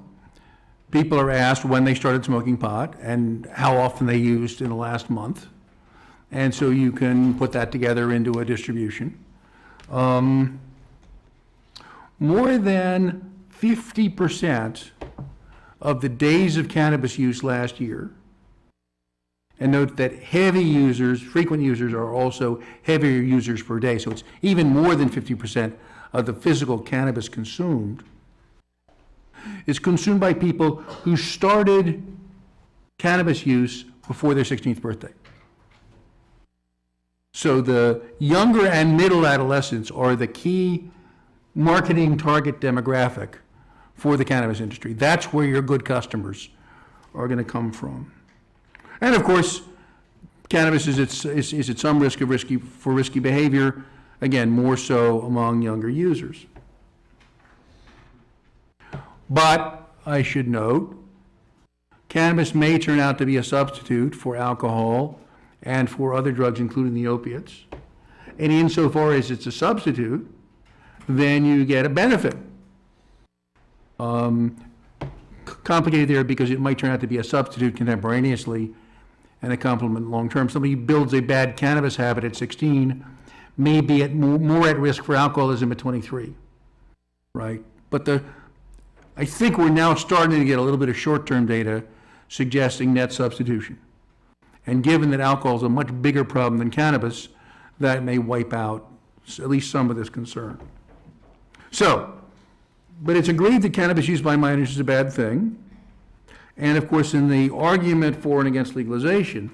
people are asked when they started smoking pot and how often they used in the last month. And so you can put that together into a distribution. More than 50% of the days of cannabis use last year, and note that heavy users, frequent users, are also heavier users per day, so it's even more than 50% of the physical cannabis consumed is consumed by people who started cannabis use before their 16th birthday. So the younger and middle adolescents are the key marketing target demographic for the cannabis industry. That's where your good customers are going to come from. And of course, cannabis is at some risk of risky behavior, again, more so among younger users. But I should note, cannabis may turn out to be a substitute for alcohol and for other drugs, including the opiates. And insofar as it's a substitute, then you get a benefit. complicated there because it might turn out to be a substitute contemporaneously and a complement long-term. Somebody who builds a bad cannabis habit at 16 may be more at risk for alcoholism at 23, right? But I think we're now starting to get a little bit of short-term data suggesting net substitution. And given that alcohol is a much bigger problem than cannabis, that may wipe out at least some of this concern. So, but it's agreed that cannabis use by minors is a bad thing. And of course, in the argument for and against legalization,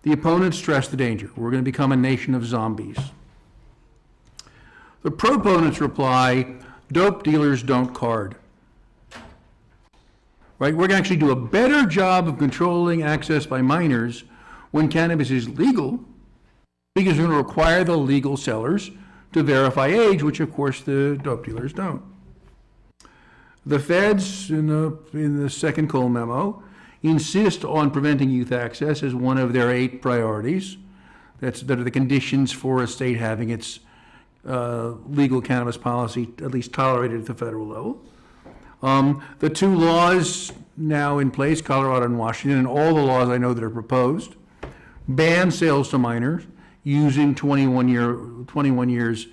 the opponents stress the danger. We're going to become a nation of zombies. The proponents reply, dope dealers don't card. Right? We're going to actually do a better job of controlling access by minors when cannabis is legal, because we're going to require the legal sellers to verify age, which of course the dope dealers don't. The feds, in the second Cole memo, insist on preventing youth access as one of their 8 priorities. That are the conditions for a state having its legal cannabis policy at least tolerated at the federal level. The 2 laws now in place, Colorado and Washington, and all the laws I know that are proposed, ban sales to minors using 21 years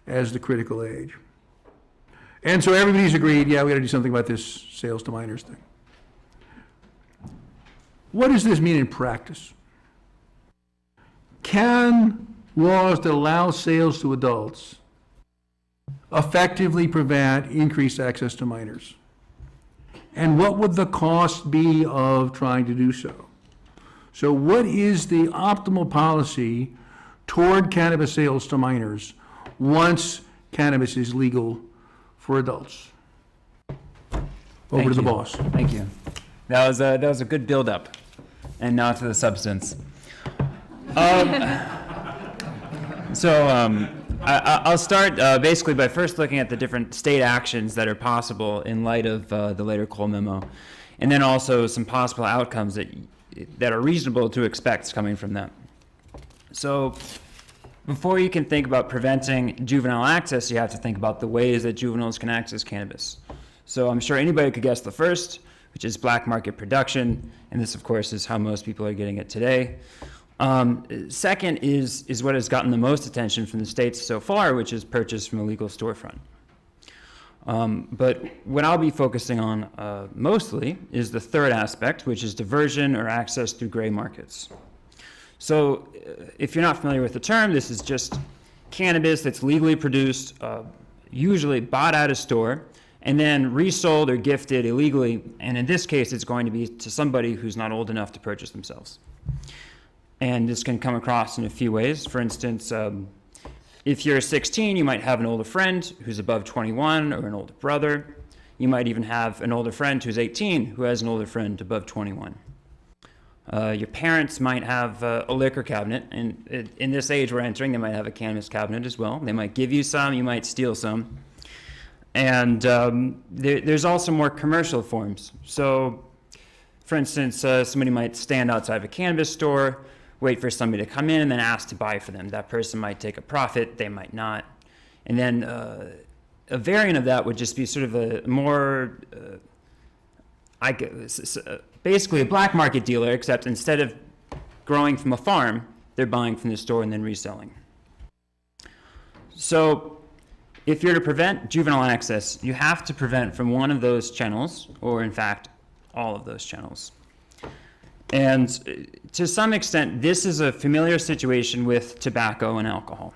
as the critical age. And so everybody's agreed, yeah, we got to do something about this sales to minors thing. What does this mean in practice? Can laws that allow sales to adults effectively prevent increased access to minors? And what would the cost be of trying to do so? So what is the optimal policy toward cannabis sales to minors once cannabis is legal for adults? Over to the boss. Thank you. That was a good build-up, and now to the substance. I'll start basically by first looking at the different state actions that are possible in light of the later Cole memo, and then also some possible outcomes that are reasonable to expect coming from them. So before you can think about preventing juvenile access, you have to think about the ways that juveniles can access cannabis. So I'm sure anybody could guess the first, which is black market production, and this, of course, is how most people are getting it today. Second is what has gotten the most attention from the states so far, which is purchase from a legal storefront. But what I'll be focusing on mostly is the third aspect, which is diversion or access through gray markets. So if you're not familiar with the term, this is just cannabis that's legally produced, usually bought at a store, and then resold or gifted illegally. And in this case, it's going to be to somebody who's not old enough to purchase themselves. And this can come across in a few ways. For instance, if you're 16, you might have an older friend who's above 21 or an older brother. You might even have an older friend who's 18 who has an older friend above 21. Your parents might have a liquor cabinet, and in this age we're entering, they might have a cannabis cabinet as well. They might give you some, you might steal some. And there's also more commercial forms. So, for instance, somebody might stand outside of a cannabis store, wait for somebody to come in, and then ask to buy for them. That person might take a profit, they might not. And then a variant of that would just be sort of a more, basically a black market dealer, except instead of growing from a farm, they're buying from the store and then reselling. So if you're to prevent juvenile access, you have to prevent from one of those channels, or in fact, all of those channels. And to some extent, this is a familiar situation with tobacco and alcohol.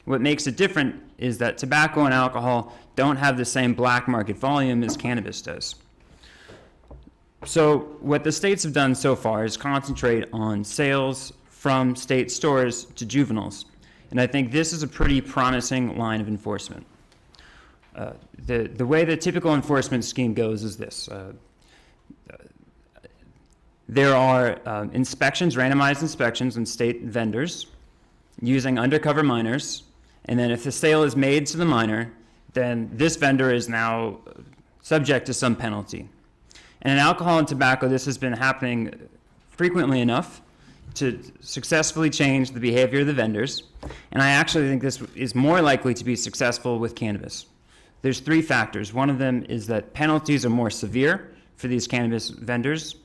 What makes it different is that tobacco and alcohol don't have the same black market volume as cannabis does. So what the states have done so far is concentrate on sales from state stores to juveniles. And I think this is a pretty promising line of enforcement. The way the typical enforcement scheme goes is this. There are inspections, randomized inspections on state vendors using undercover minors, and then if the sale is made to the minor, then this vendor is now subject to some penalty. And in alcohol and tobacco, this has been happening frequently enough to successfully change the behavior of the vendors, and I actually think this is more likely to be successful with cannabis. There's 3 factors. One of them is that penalties are more severe for these cannabis vendors.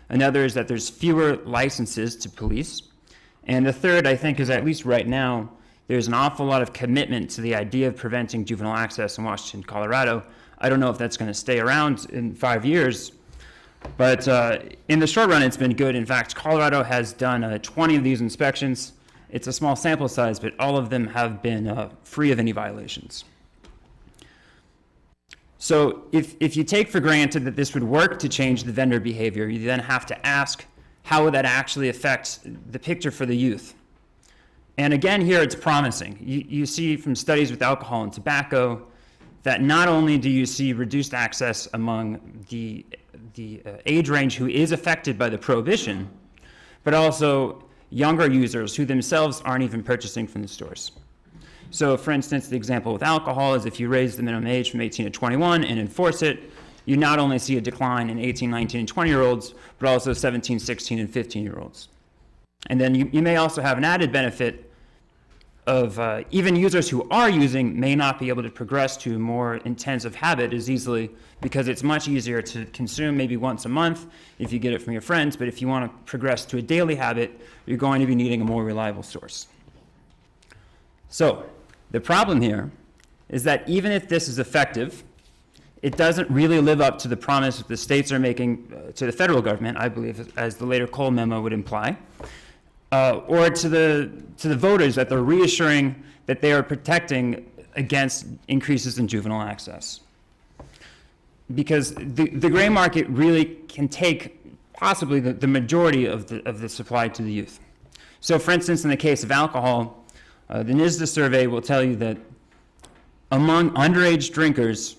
Another is that there's fewer licenses to police. And the third, I think, is at least right now, there's an awful lot of commitment to the idea of preventing juvenile access in Washington, Colorado. I don't know if that's going to stay around in 5 years, but in the short run, it's been good. In fact, Colorado has done 20 of these inspections. It's a small sample size, but all of them have been free of any violations. So if you take for granted that this would work to change the vendor behavior, you then have to ask, how would that actually affect the picture for the youth? And again, here it's promising. You see from studies with alcohol and tobacco that not only do you see reduced access among the age range who is affected by the prohibition, but also younger users who themselves aren't even purchasing from the stores. So for instance, the example with alcohol is if you raise the minimum age from 18 to 21 and enforce it, you not only see a decline in 18, 19, and 20-year-olds, but also 17, 16, and 15-year-olds. And then you may also have an added benefit of even users who are using may not be able to progress to a more intensive habit as easily because it's much easier to consume maybe once a month if you get it from your friends, but if you want to progress to a daily habit, you're going to be needing a more reliable source. So the problem here is that even if this is effective, it doesn't really live up to the promise that the states are making to the federal government, I believe, as the later Cole memo would imply, or to the voters that they're reassuring that they are protecting against increases in juvenile access. Because the gray market really can take possibly the majority of the supply to the youth. So for instance, in the case of alcohol, the NISDA survey will tell you that among underage drinkers,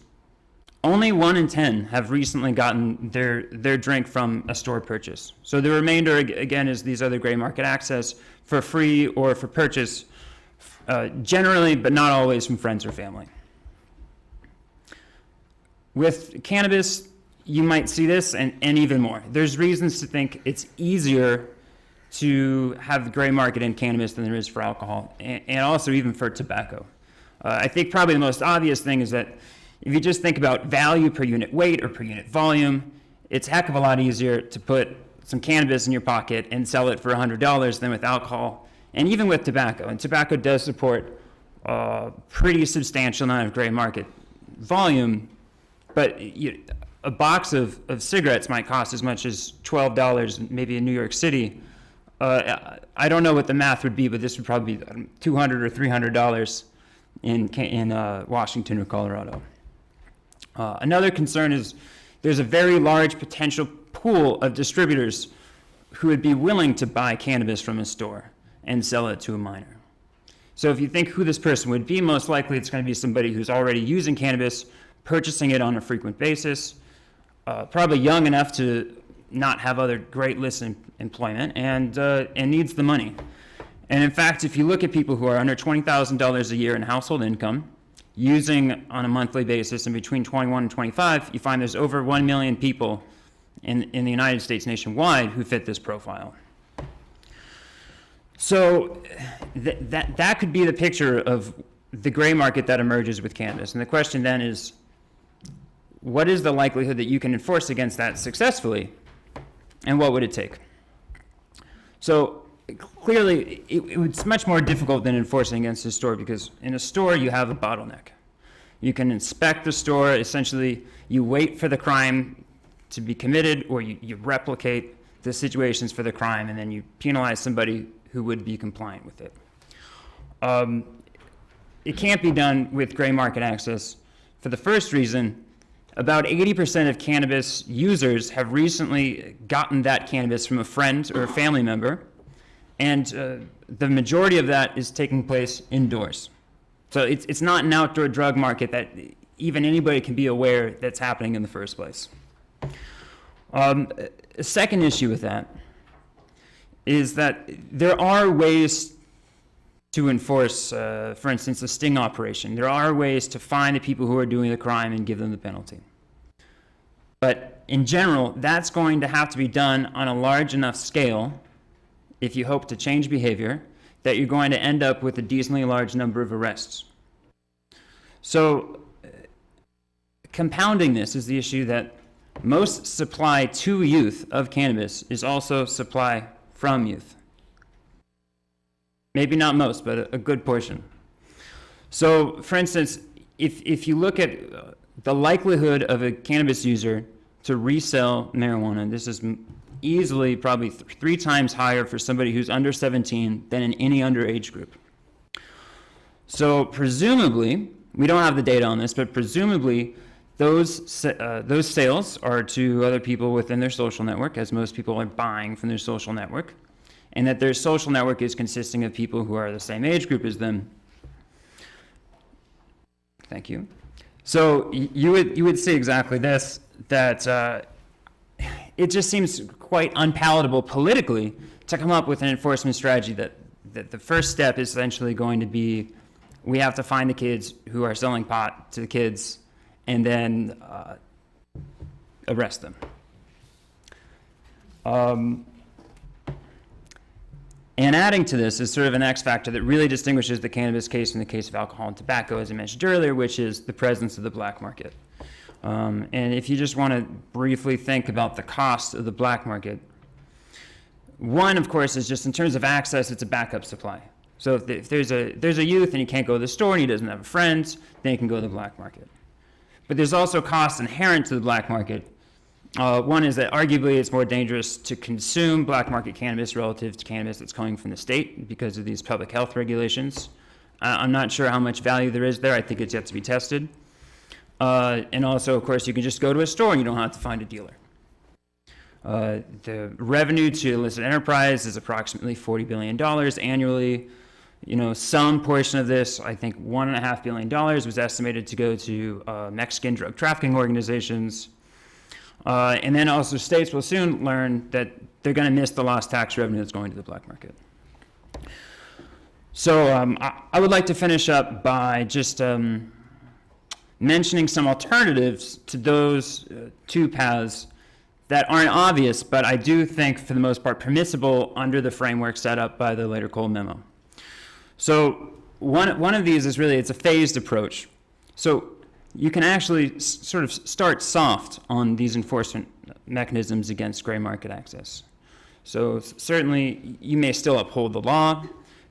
only 1 in 10 have recently gotten their drink from a store purchase. So the remainder, again, is these other gray market access for free or for purchase, generally, but not always, from friends or family. With cannabis, you might see this and even more. There's reasons to think it's easier to have the gray market in cannabis than there is for alcohol, and also even for tobacco. I think probably the most obvious thing is that if you just think about value per unit weight or per unit volume, it's a heck of a lot easier to put some cannabis in your pocket and sell it for $100 than with alcohol, and even with tobacco. And tobacco does support a pretty substantial amount of gray market volume, but a box of cigarettes might cost as much as $12, maybe in New York City. I don't know what the math would be, but this would probably be $200 or $300 in Washington or Colorado. Another concern is there's a very large potential pool of distributors who would be willing to buy cannabis from a store and sell it to a minor. So if you think who this person would be, most likely it's going to be somebody who's already using cannabis, purchasing it on a frequent basis, probably young enough to not have other great lists employment, and needs the money. And in fact, if you look at people who are under $20,000 a year in household income, using on a monthly basis and between 21 and 25, you find there's over 1 million people in the United States nationwide who fit this profile. So that could be the picture of the gray market that emerges with cannabis. And the question then is, what is the likelihood that you can enforce against that successfully, and what would it take? So clearly, it's much more difficult than enforcing against a store, because in a store you have a bottleneck. You can inspect the store, essentially you wait for the crime to be committed, or you replicate the situations for the crime, and then you penalize somebody who would be compliant with it. It can't be done with gray market access for the first reason. About 80% of cannabis users have recently gotten that cannabis from a friend or a family member, and the majority of that is taking place indoors. So it's not an outdoor drug market that even anybody can be aware that's happening in the first place. A second issue with that is that there are ways to enforce, for instance, a sting operation. There are ways to find the people who are doing the crime and give them the penalty. But in general, that's going to have to be done on a large enough scale, if you hope to change behavior, that you're going to end up with a decently large number of arrests. So compounding this is the issue that most supply to youth of cannabis is also supply from youth. Maybe not most, but a good portion. So, for instance, if you look at the likelihood of a cannabis user to resell marijuana, this is easily probably 3 times higher for somebody who's under 17 than in any underage group. So presumably, we don't have the data on this, but presumably those sales are to other people within their social network, as most people are buying from their social network, and that their social network is consisting of people who are the same age group as them. Thank you. So you would see exactly this, that it just seems quite unpalatable politically to come up with an enforcement strategy that the first step is essentially going to be, we have to find the kids who are selling pot to the kids and then arrest them. And adding to this is sort of an X factor that really distinguishes the cannabis case from the case of alcohol and tobacco, as I mentioned earlier, which is the presence of the black market. And if you just want to briefly think about the cost of the black market, one, of course, is just in terms of access, it's a backup supply. So if there's a youth and he can't go to the store and he doesn't have friends, then he can go to the black market. But there's also costs inherent to the black market. One is that arguably it's more dangerous to consume black market cannabis relative to cannabis that's coming from the state because of these public health regulations. I'm not sure how much value there is there. I think it's yet to be tested. And also, of course, you can just go to a store and you don't have to find a dealer. The revenue to illicit enterprise is approximately $40 billion annually. You know, some portion of this, I think $1.5 billion was estimated to go to Mexican drug trafficking organizations. And then also states will soon learn that they're going to miss the lost tax revenue that's going to the black market. So I would like to finish up by just mentioning some alternatives to those 2 paths that aren't obvious, but I do think for the most part permissible under the framework set up by the later Cole memo. So one of these is really, it's a phased approach. So you can actually sort of start soft on these enforcement mechanisms against gray market access. So certainly you may still uphold the law,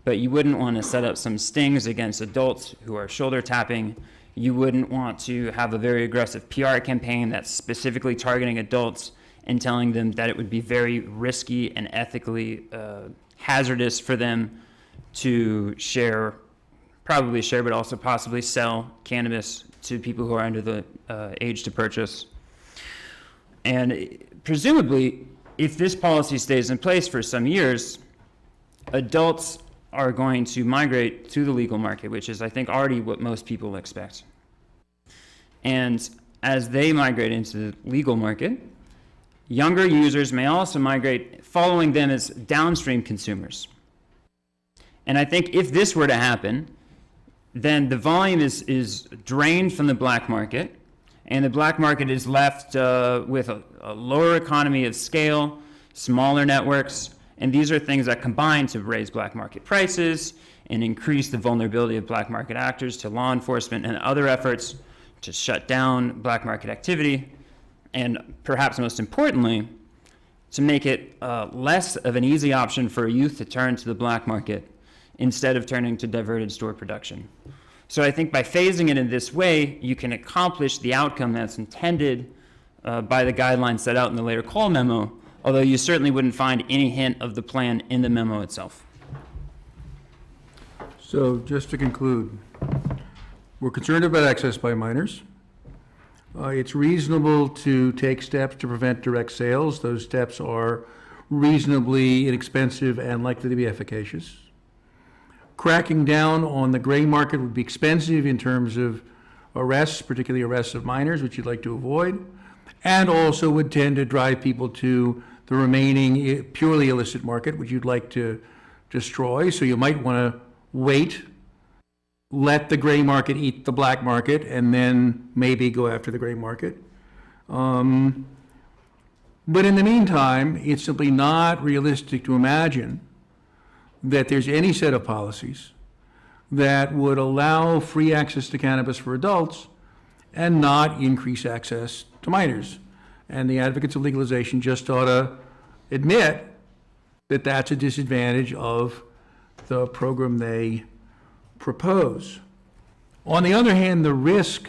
but you wouldn't want to set up some stings against adults who are shoulder tapping. You wouldn't want to have a very aggressive PR campaign that's specifically targeting adults and telling them that it would be very risky and ethically hazardous for them to probably share, but also possibly sell cannabis to people who are under the age to purchase. And presumably, if this policy stays in place for some years, adults are going to migrate to the legal market, which is, I think, already what most people expect. And as they migrate into the legal market, younger users may also migrate following them as downstream consumers. And I think if this were to happen, then the volume is drained from the black market, and the black market is left with a lower economy of scale, smaller networks, and these are things that combine to raise black market prices and increase the vulnerability of black market actors to law enforcement and other efforts to shut down black market activity, and perhaps most importantly, to make it less of an easy option for a youth to turn to the black market instead of turning to diverted store production. So I think by phasing it in this way, you can accomplish the outcome that's intended by the guidelines set out in the later Cole memo, although you certainly wouldn't find any hint of the plan in the memo itself. So just to conclude, we're concerned about access by minors. It's reasonable to take steps to prevent direct sales. Those steps are reasonably inexpensive and likely to be efficacious. Cracking down on the gray market would be expensive in terms of arrests, particularly arrests of minors, which you'd like to avoid, and also would tend to drive people to the remaining purely illicit market, which you'd like to destroy. So you might want to wait, let the gray market eat the black market, and then maybe go after the gray market. But in the meantime, it's simply not realistic to imagine that there's any set of policies that would allow free access to cannabis for adults and not increase access to minors. And the advocates of legalization just ought to admit that that's a disadvantage of the program they propose. On the other hand, the risk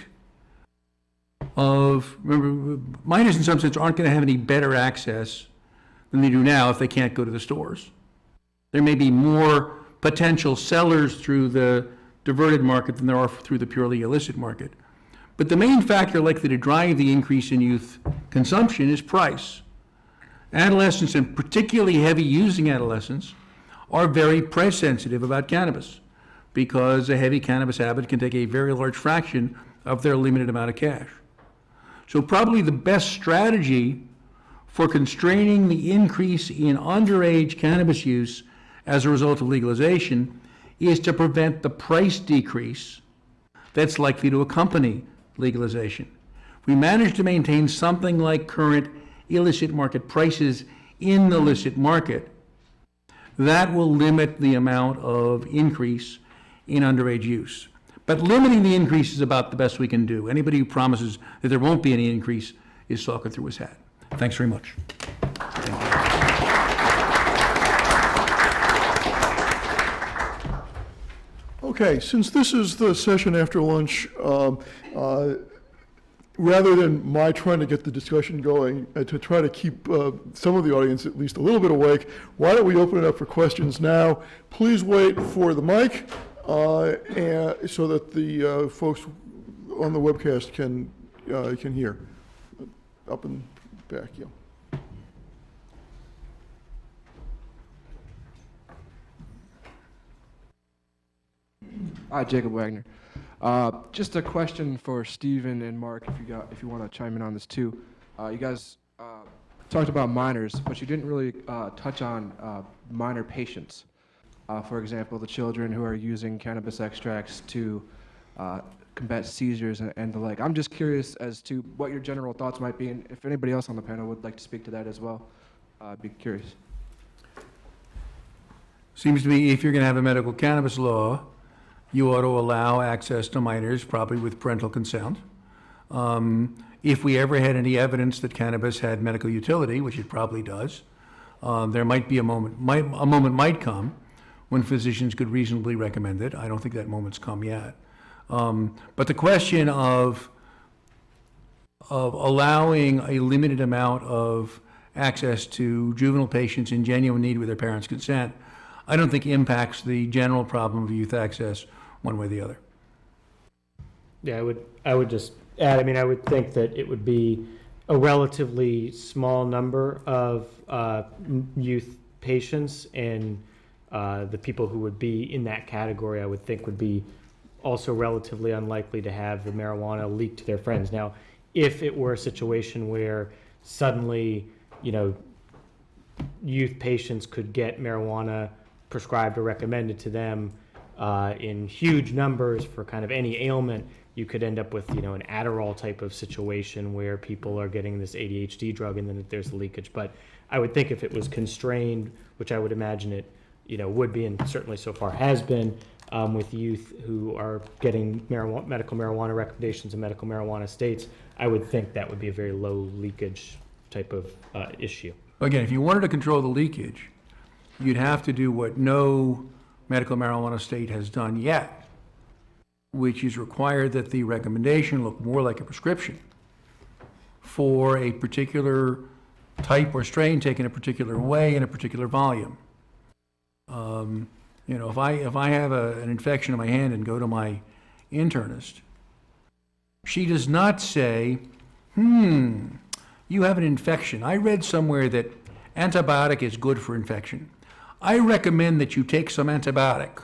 of, remember, minors in some sense aren't going to have any better access than they do now if they can't go to the stores. There may be more potential sellers through the diverted market than there are through the purely illicit market. But the main factor likely to drive the increase in youth consumption is price. Adolescents, and particularly heavy using adolescents, are very price sensitive about cannabis because a heavy cannabis habit can take a very large fraction of their limited amount of cash. So probably the best strategy for constraining the increase in underage cannabis use as a result of legalization is to prevent the price decrease that's likely to accompany legalization. If we manage to maintain something like current illicit market prices in the illicit market, that will limit the amount of increase in underage use. But limiting the increase is about the best we can do. Anybody who promises that there won't be any increase is talking through his hat. Thanks very much. Okay, since this is the session after lunch, rather than my trying to get the discussion going, to try to keep some of the audience at least a little bit awake, why don't we open it up for questions now? Please wait for the mic and so that the folks on the webcast can hear. Up and back, yeah. Hi, Jacob Wagner. Just a question for Stephen and Mark, if you want to chime in on this too. You guys talked about minors, but you didn't really touch on minor patients. For example, the children who are using cannabis extracts to combat seizures and the like. I'm just curious as to what your general thoughts might be, and if anybody else on the panel would like to speak to that as well, I'd be curious. Seems to me if you're going to have a medical cannabis law, you ought to allow access to minors, probably with parental consent. If we ever had any evidence that cannabis had medical utility, which it probably does, there might be a moment might come when physicians could reasonably recommend it. I don't think that moment's come yet. But the question of allowing a limited amount of access to juvenile patients in genuine need with their parents' consent, I don't think impacts the general problem of youth access one way or the other. Yeah, I would just add, I mean, I would think that it would be a relatively small number of youth patients, and the people who would be in that category, I would think, would be also relatively unlikely to have the marijuana leak to their friends. Now, if it were a situation where suddenly, youth patients could get marijuana prescribed or recommended to them in huge numbers for kind of any ailment, you could end up with, an Adderall type of situation where people are getting this ADHD drug and then there's leakage. But I would think if it was constrained, which I would imagine it, would be, and certainly so far has been, with youth who are getting medical marijuana recommendations and medical marijuana states, I would think that would be a very low leakage type of issue. Again, if you wanted to control the leakage, you'd have to do what no medical marijuana state has done yet, which is require that the recommendation look more like a prescription for a particular type or strain taken a particular way in a particular volume. If I have an infection in my hand and go to my internist, she does not say, you have an infection. I read somewhere that antibiotic is good for infection. I recommend that you take some antibiotic.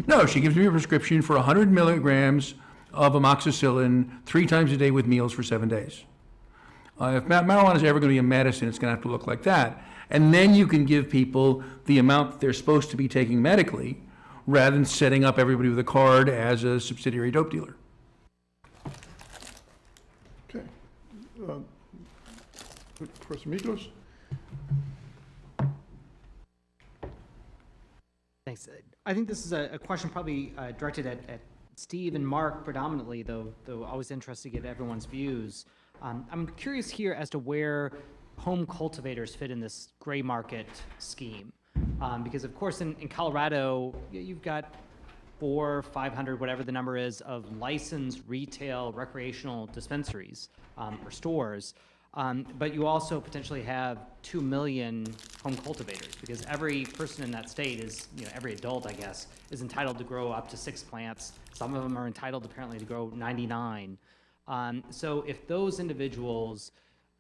No, she gives me a prescription for 100 milligrams of amoxicillin 3 times a day with meals for 7 days. If marijuana is ever going to be a medicine, it's going to have to look like that. And then you can give people the amount that they're supposed to be taking medically, rather than setting up everybody with a card as a subsidiary dope dealer. Okay. Professor Mikos? Thanks. I think this is a question probably directed at Steve and Mark predominantly, though always interested to get everyone's views. I'm curious here as to where home cultivators fit in this gray market scheme. Because of course in Colorado, you've got 400, 500, whatever the number is, of licensed retail recreational dispensaries or stores. But you also potentially have 2 million home cultivators, because every person in that state is, every adult, I guess, is entitled to grow up to 6 plants. Some of them are entitled apparently to grow 99. So if those individuals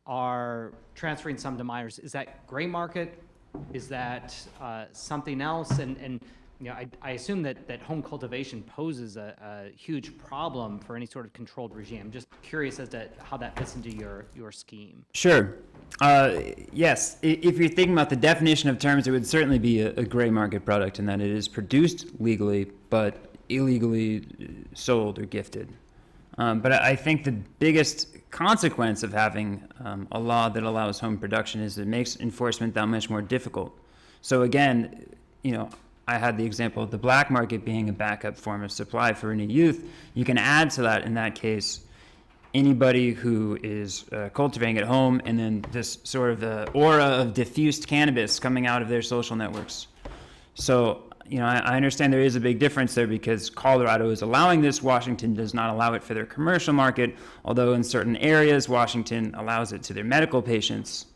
are transferring some to Myers, is that gray market? Is that something else? And I assume that home cultivation poses a huge problem for any sort of controlled regime. I'm just curious as to how that fits into your scheme. Sure. Yes, if you're thinking about the definition of terms, it would certainly be a gray market product in that it is produced legally, but illegally sold or gifted. But I think the biggest consequence of having a law that allows home production is it makes enforcement that much more difficult. So again, I had the example of the black market being a backup form of supply for any youth. You can add to that, in that case, anybody who is cultivating at home, and then this sort of aura of diffused cannabis coming out of their social networks. So, I understand there is a big difference there because Colorado is allowing this. Washington does not allow it for their commercial market, although in certain areas, Washington allows it to their medical patients.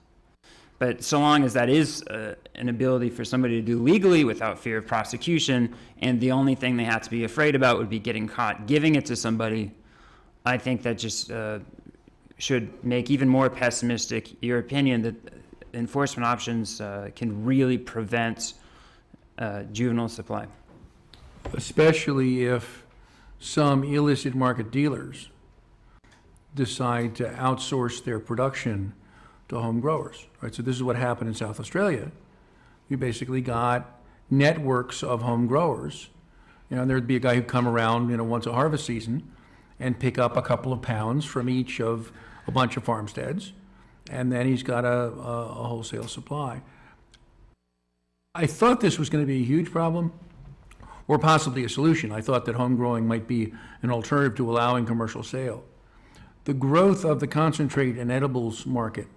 But so long as that is an ability for somebody to do legally without fear of prosecution, and the only thing they have to be afraid about would be getting caught giving it to somebody, I think that just should make even more pessimistic your opinion that enforcement options can really prevent juvenile supply. Especially if some illicit market dealers decide to outsource their production to home growers, right? So this is what happened in South Australia. You basically got networks of home growers. There'd be a guy who'd come around, once a harvest season and pick up a couple of pounds from each of a bunch of farmsteads, and then he's got a wholesale supply. I thought this was going to be a huge problem, or possibly a solution. I thought that home growing might be an alternative to allowing commercial sale. The growth of the concentrate and edibles market,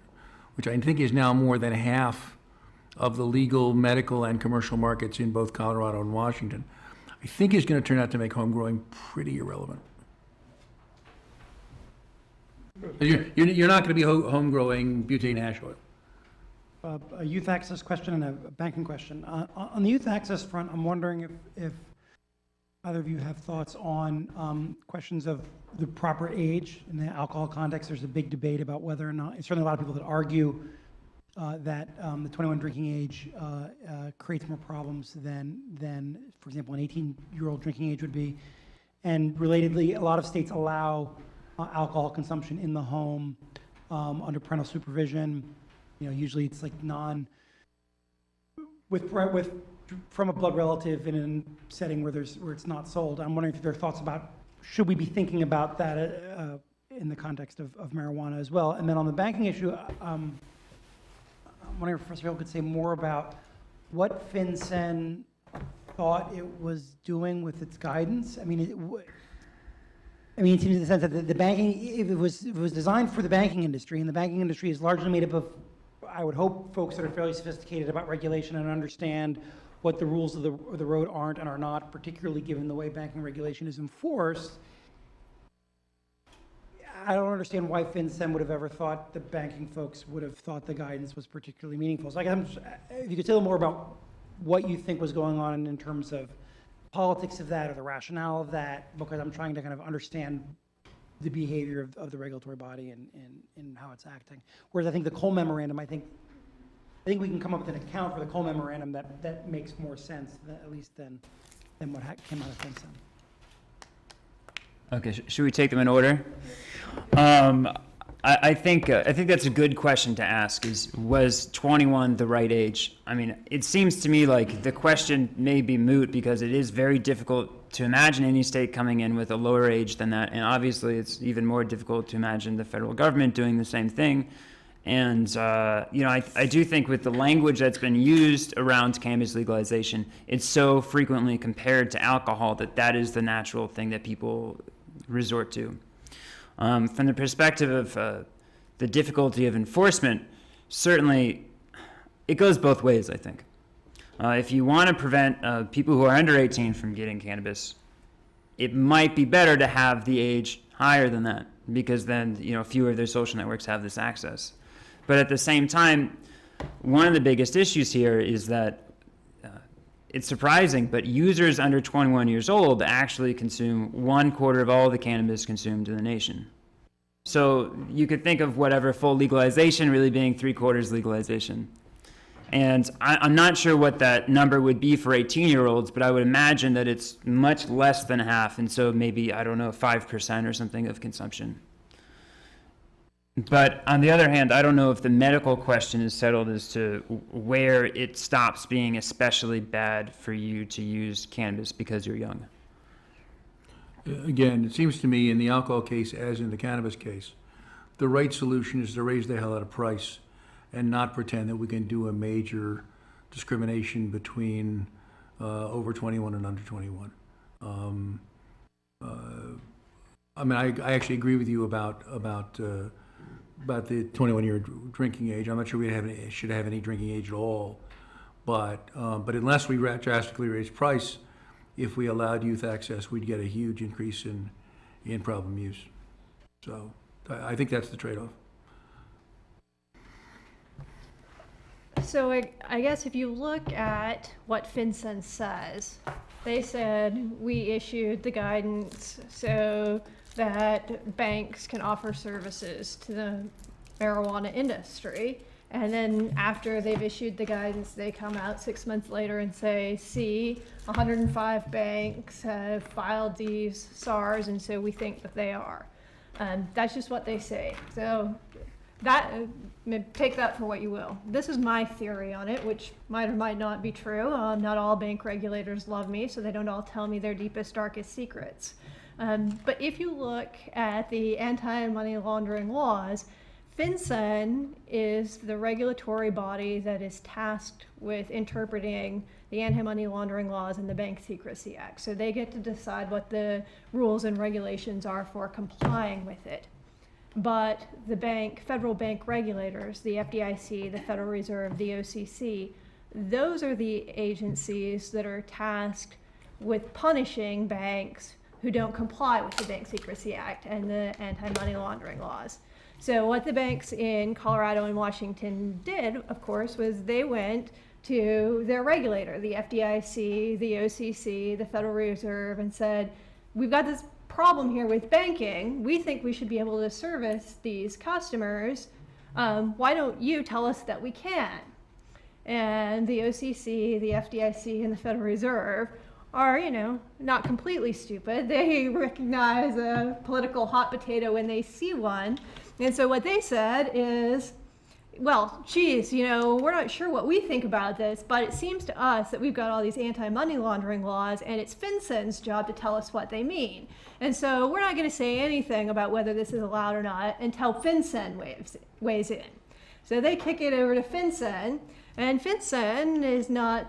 which I think is now more than half of the legal, medical, and commercial markets in both Colorado and Washington, I think is going to turn out to make home growing pretty irrelevant. You're not going to be home growing butane hash oil. A youth access question and a banking question. On the youth access front, I'm wondering if either of you have thoughts on questions of the proper age in the alcohol context. There's a big debate about whether or not, certainly a lot of people that argue that the 21 drinking age creates more problems than, for example, an 18-year-old drinking age would be. And relatedly, a lot of states allow alcohol consumption in the home under parental supervision. Usually it's like from a blood relative in a setting where it's not sold. I'm wondering if there are thoughts about, should we be thinking about that in the context of marijuana as well? And then on the banking issue, I'm wondering if Professor Hill could say more about what FinCEN thought it was doing with its guidance. It seems in the sense that the banking, if it was designed for the banking industry, and the banking industry is largely made up of, I would hope, folks that are fairly sophisticated about regulation and understand what the rules of the road aren't and are not, particularly given the way banking regulation is enforced. I don't understand why FinCEN would have ever thought the banking folks would have thought the guidance was particularly meaningful. So I guess if you could say a little more about what you think was going on in terms of politics of that or the rationale of that, because I'm trying to kind of understand the behavior of the regulatory body and how it's acting. Whereas I think the Cole Memorandum, I think we can come up with an account for the Cole Memorandum that makes more sense, at least than what came out of FinCEN. Okay, should we take them in order? I think that's a good question to ask. Was 21 the right age? It seems to me like the question may be moot because it is very difficult to imagine any state coming in with a lower age than that, and obviously it's even more difficult to imagine the federal government doing the same thing. And I do think with the language that's been used around cannabis legalization, it's so frequently compared to alcohol that is the natural thing that people resort to. From the perspective of the difficulty of enforcement, certainly it goes both ways, I think. If you want to prevent people who are under 18 from getting cannabis, it might be better to have the age higher than that, because then, fewer of their social networks have this access. But at the same time, one of the biggest issues here is that it's surprising, but users under 21 years old actually consume 1/4 of all the cannabis consumed in the nation. So you could think of whatever full legalization really being 3/4 legalization. And I'm not sure what that number would be for 18-year-olds, but I would imagine that it's much less than half, and so maybe, 5% or something of consumption. But on the other hand, I don't know if the medical question is settled as to where it stops being especially bad for you to use cannabis because you're young. Again, it seems to me in the alcohol case, as in the cannabis case, the right solution is to raise the hell out of price and not pretend that we can do a major discrimination between over 21 and under 21. I actually agree with you about the 21-year drinking age. I'm not sure we should have any drinking age at all. But unless we drastically raise price, if we allowed youth access, we'd get a huge increase in problem use. So I think that's the trade-off. So I guess if you look at what FinCEN says, they said we issued the guidance so that banks can offer services to the marijuana industry. And then after they've issued the guidance, they come out 6 months later and say, see, 105 banks have filed these SARs, and so we think that they are. That's just what they say. So that, take that for what you will. This is my theory on it, which might or might not be true. Not all bank regulators love me, so they don't all tell me their deepest, darkest secrets. But if you look at the anti-money laundering laws, FinCEN is the regulatory body that is tasked with interpreting the anti-money laundering laws and the Bank Secrecy Act. So they get to decide what the rules and regulations are for complying with it. But the federal bank regulators, the FDIC, the Federal Reserve, the OCC, those are the agencies that are tasked with punishing banks who don't comply with the Bank Secrecy Act and the anti-money laundering laws. So what the banks in Colorado and Washington did, of course, was they went to their regulator, the FDIC, the OCC, the Federal Reserve, and said, we've got this problem here with banking. We think we should be able to service these customers. Why don't you tell us that we can? And the OCC, the FDIC, and the Federal Reserve are, not completely stupid. They recognize a political hot potato when they see one. And so what they said is, well, geez, we're not sure what we think about this, but it seems to us that we've got all these anti-money laundering laws, and it's FinCEN's job to tell us what they mean. And so we're not going to say anything about whether this is allowed or not until FinCEN weighs in. So they kick it over to FinCEN, and FinCEN is not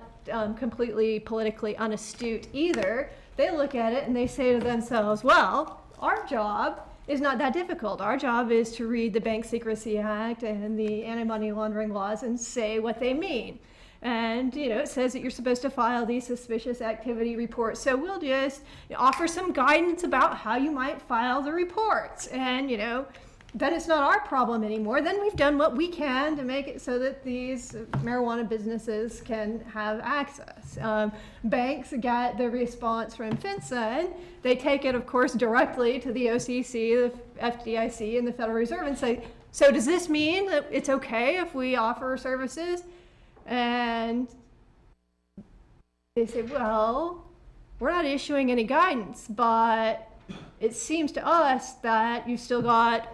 completely politically unastute either. They look at it and they say to themselves, well, our job is not that difficult. Our job is to read the Bank Secrecy Act and the anti-money laundering laws and say what they mean. And, it says that you're supposed to file these suspicious activity reports. So we'll just offer some guidance about how you might file the reports. And, then it's not our problem anymore. Then we've done what we can to make it so that these marijuana businesses can have access. Banks get the response from FinCEN. They take it, of course, directly to the OCC, the FDIC, and the Federal Reserve and say, so does this mean that it's okay if we offer services? And they say, well, we're not issuing any guidance, but it seems to us that you've still got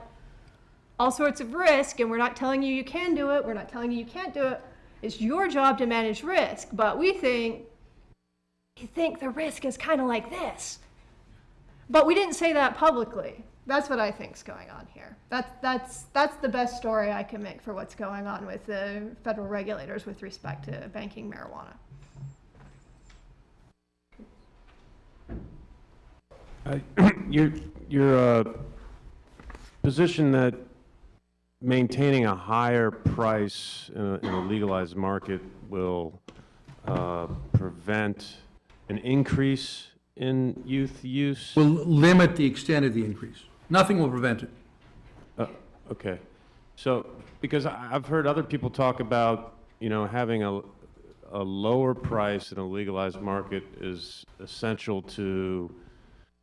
all sorts of risk, and we're not telling you can do it, we're not telling you can't do it. It's your job to manage risk, but we think the risk is kind of like this. But we didn't say that publicly. That's what I think's going on here. That's the best story I can make for what's going on with the federal regulators with respect to banking marijuana. Your position that maintaining a higher price in a legalized market will prevent an increase in youth use? Will limit the extent of the increase. Nothing will prevent it. Okay. So, because I've heard other people talk about, having a lower price in a legalized market is essential to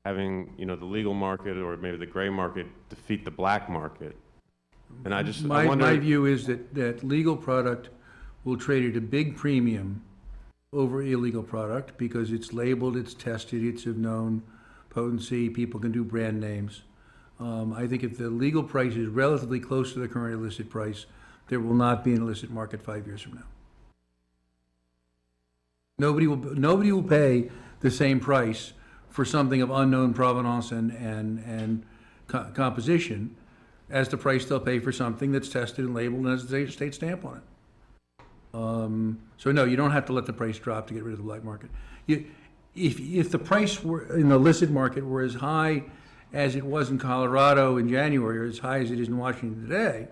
having, the legal market or maybe the gray market defeat the black market. And I wonder. My view is that legal product will trade at a big premium over illegal product because it's labeled, it's tested, it's of known potency, people can do brand names. I think if the legal price is relatively close to the current illicit price, there will not be an illicit market 5 years from now. Nobody will pay the same price for something of unknown provenance and composition as the price they'll pay for something that's tested and labeled and has a state stamp on it. So no, you don't have to let the price drop to get rid of the black market. If the price were in the illicit market were as high as it was in Colorado in January, or as high as it is in Washington today,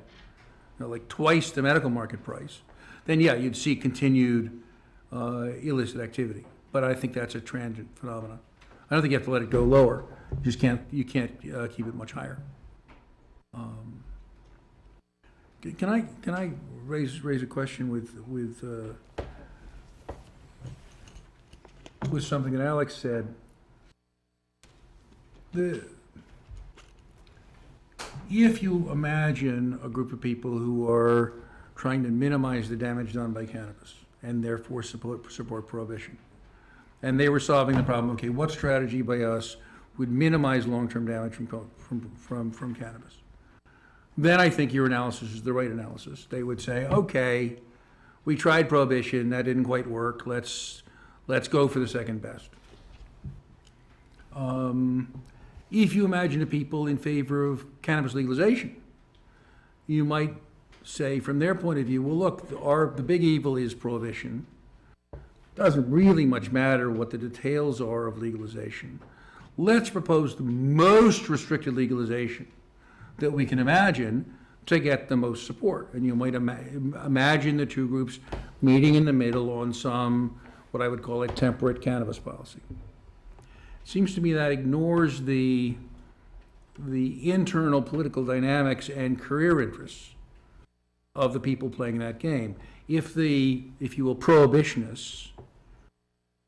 like twice the medical market price, then yeah, you'd see continued illicit activity. But I think that's a transient phenomenon. I don't think you have to let it go lower. You can't keep it much higher. Can I raise a question with something that Alex said? If you imagine a group of people who are trying to minimize the damage done by cannabis and therefore support prohibition, and they were solving the problem, okay, what strategy by us would minimize long-term damage from cannabis? Then I think your analysis is the right analysis. They would say, okay, we tried prohibition, that didn't quite work, let's go for the second best. If you imagine the people in favor of cannabis legalization, you might say from their point of view, well, look, the big evil is prohibition. Doesn't really much matter what the details are of legalization. Let's propose the most restricted legalization that we can imagine to get the most support. And you might imagine the two groups meeting in the middle on some, what I would call a temperate cannabis policy. It seems to me that ignores the internal political dynamics and career interests of the people playing that game. If you will, prohibitionists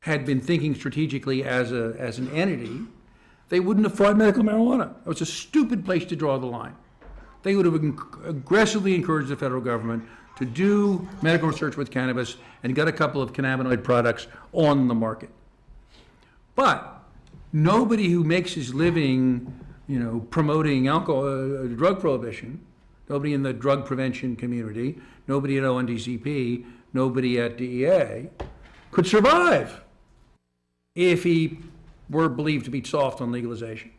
had been thinking strategically as an entity, they wouldn't have fought medical marijuana. It was a stupid place to draw the line. They would have aggressively encouraged the federal government to do medical research with cannabis and get a couple of cannabinoid products on the market. But nobody who makes his living, promoting drug prohibition, nobody in the drug prevention community, nobody at ONDCP, nobody at DEA, could survive if he were believed to be soft on legalization.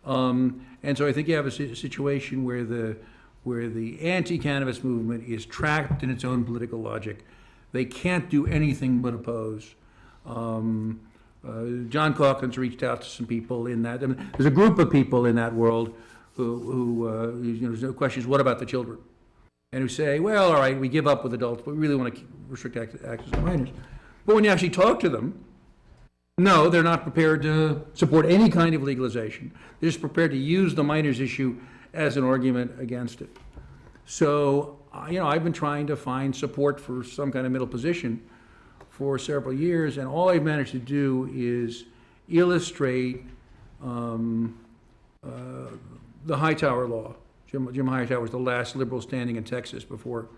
And so I think you have a situation where the anti-cannabis movement is trapped in its own political logic. They can't do anything but oppose. John Calkins reached out to some people in that. I mean, there's a group of people in that world who there's no questions, what about the children? And who say, well, all right, we give up with adults, but we really want to restrict access to minors. But when you actually talk to them, no, they're not prepared to support any kind of legalization. They're just prepared to use the minors issue as an argument against it. So, I've been trying to find support for some kind of middle position for several years, and all I've managed to do is illustrate the Hightower law. Jim Hightower was the last liberal standing in Texas before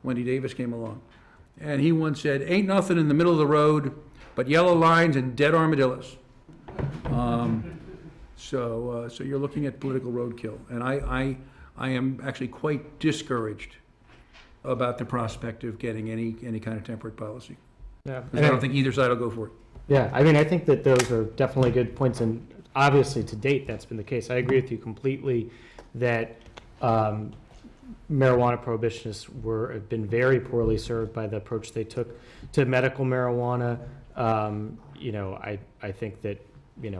Wendy Davis came along. And he once said, ain't nothing in the middle of the road but yellow lines and dead armadillos. So you're looking at political roadkill. And I am actually quite discouraged about the prospect of getting any kind of temperate policy. Yeah. I don't think either side will go for it. Yeah, I think that those are definitely good points, and obviously to date that's been the case. I agree with you completely that marijuana prohibitionists have been very poorly served by the approach they took to medical marijuana. I think that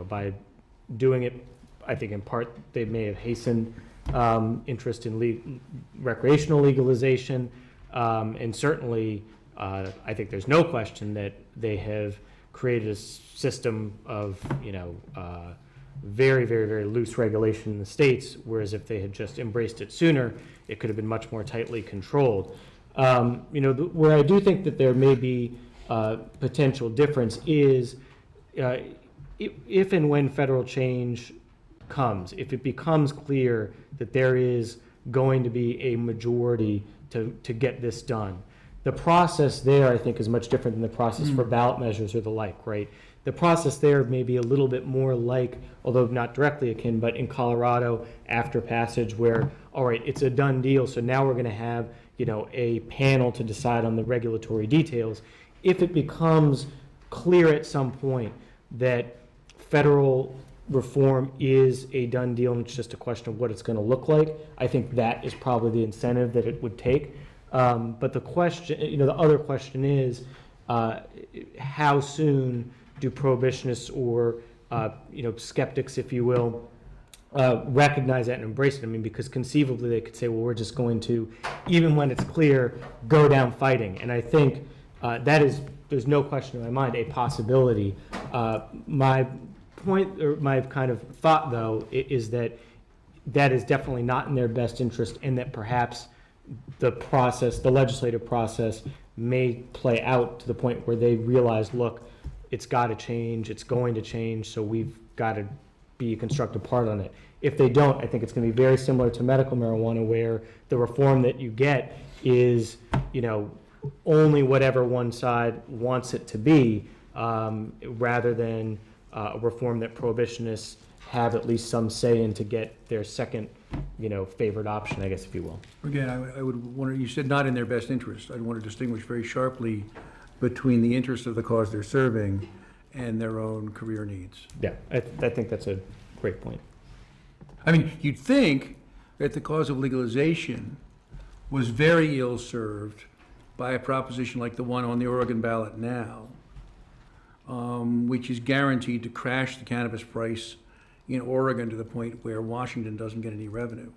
by doing it, I think in part they may have hastened interest in recreational legalization, and certainly I think there's no question that they have created a system of, very, very, very loose regulation in the states, whereas if they had just embraced it sooner, it could have been much more tightly controlled. Where I do think that there may be potential difference is if and when federal change comes, if it becomes clear that there is going to be a majority to get this done. The process there, I think, is much different than the process for ballot measures or the like, right? The process there may be a little bit more like, although not directly akin, but in Colorado after passage where, all right, it's a done deal, so now we're going to have, a panel to decide on the regulatory details. If it becomes clear at some point that federal reform is a done deal and it's just a question of what it's going to look like, I think that is probably the incentive that it would take. But the question, the other question is, how soon do prohibitionists or, skeptics, if you will, recognize that and embrace it? I mean, because conceivably they could say, well, we're just going to, even when it's clear, go down fighting. And I think that is, there's no question in my mind, a possibility. My point, or my kind of thought, though, is that that is definitely not in their best interest, and that perhaps the process, the legislative process, may play out to the point where they realize, look, it's got to change, it's going to change, so we've got to be a constructive part on it. If they don't, I think it's going to be very similar to medical marijuana, where the reform that you get is, only whatever one side wants it to be, rather than a reform that prohibitionists have at least some say in to get their second, favored option, I guess, if you will. Again, I would want to, you said not in their best interest. I'd want to distinguish very sharply between the interest of the cause they're serving and their own career needs. Yeah, I think that's a great point. I mean, you'd think that the cause of legalization was very ill-served by a proposition like the one on the Oregon ballot now, which is guaranteed to crash the cannabis price in Oregon to the point where Washington doesn't get any revenue.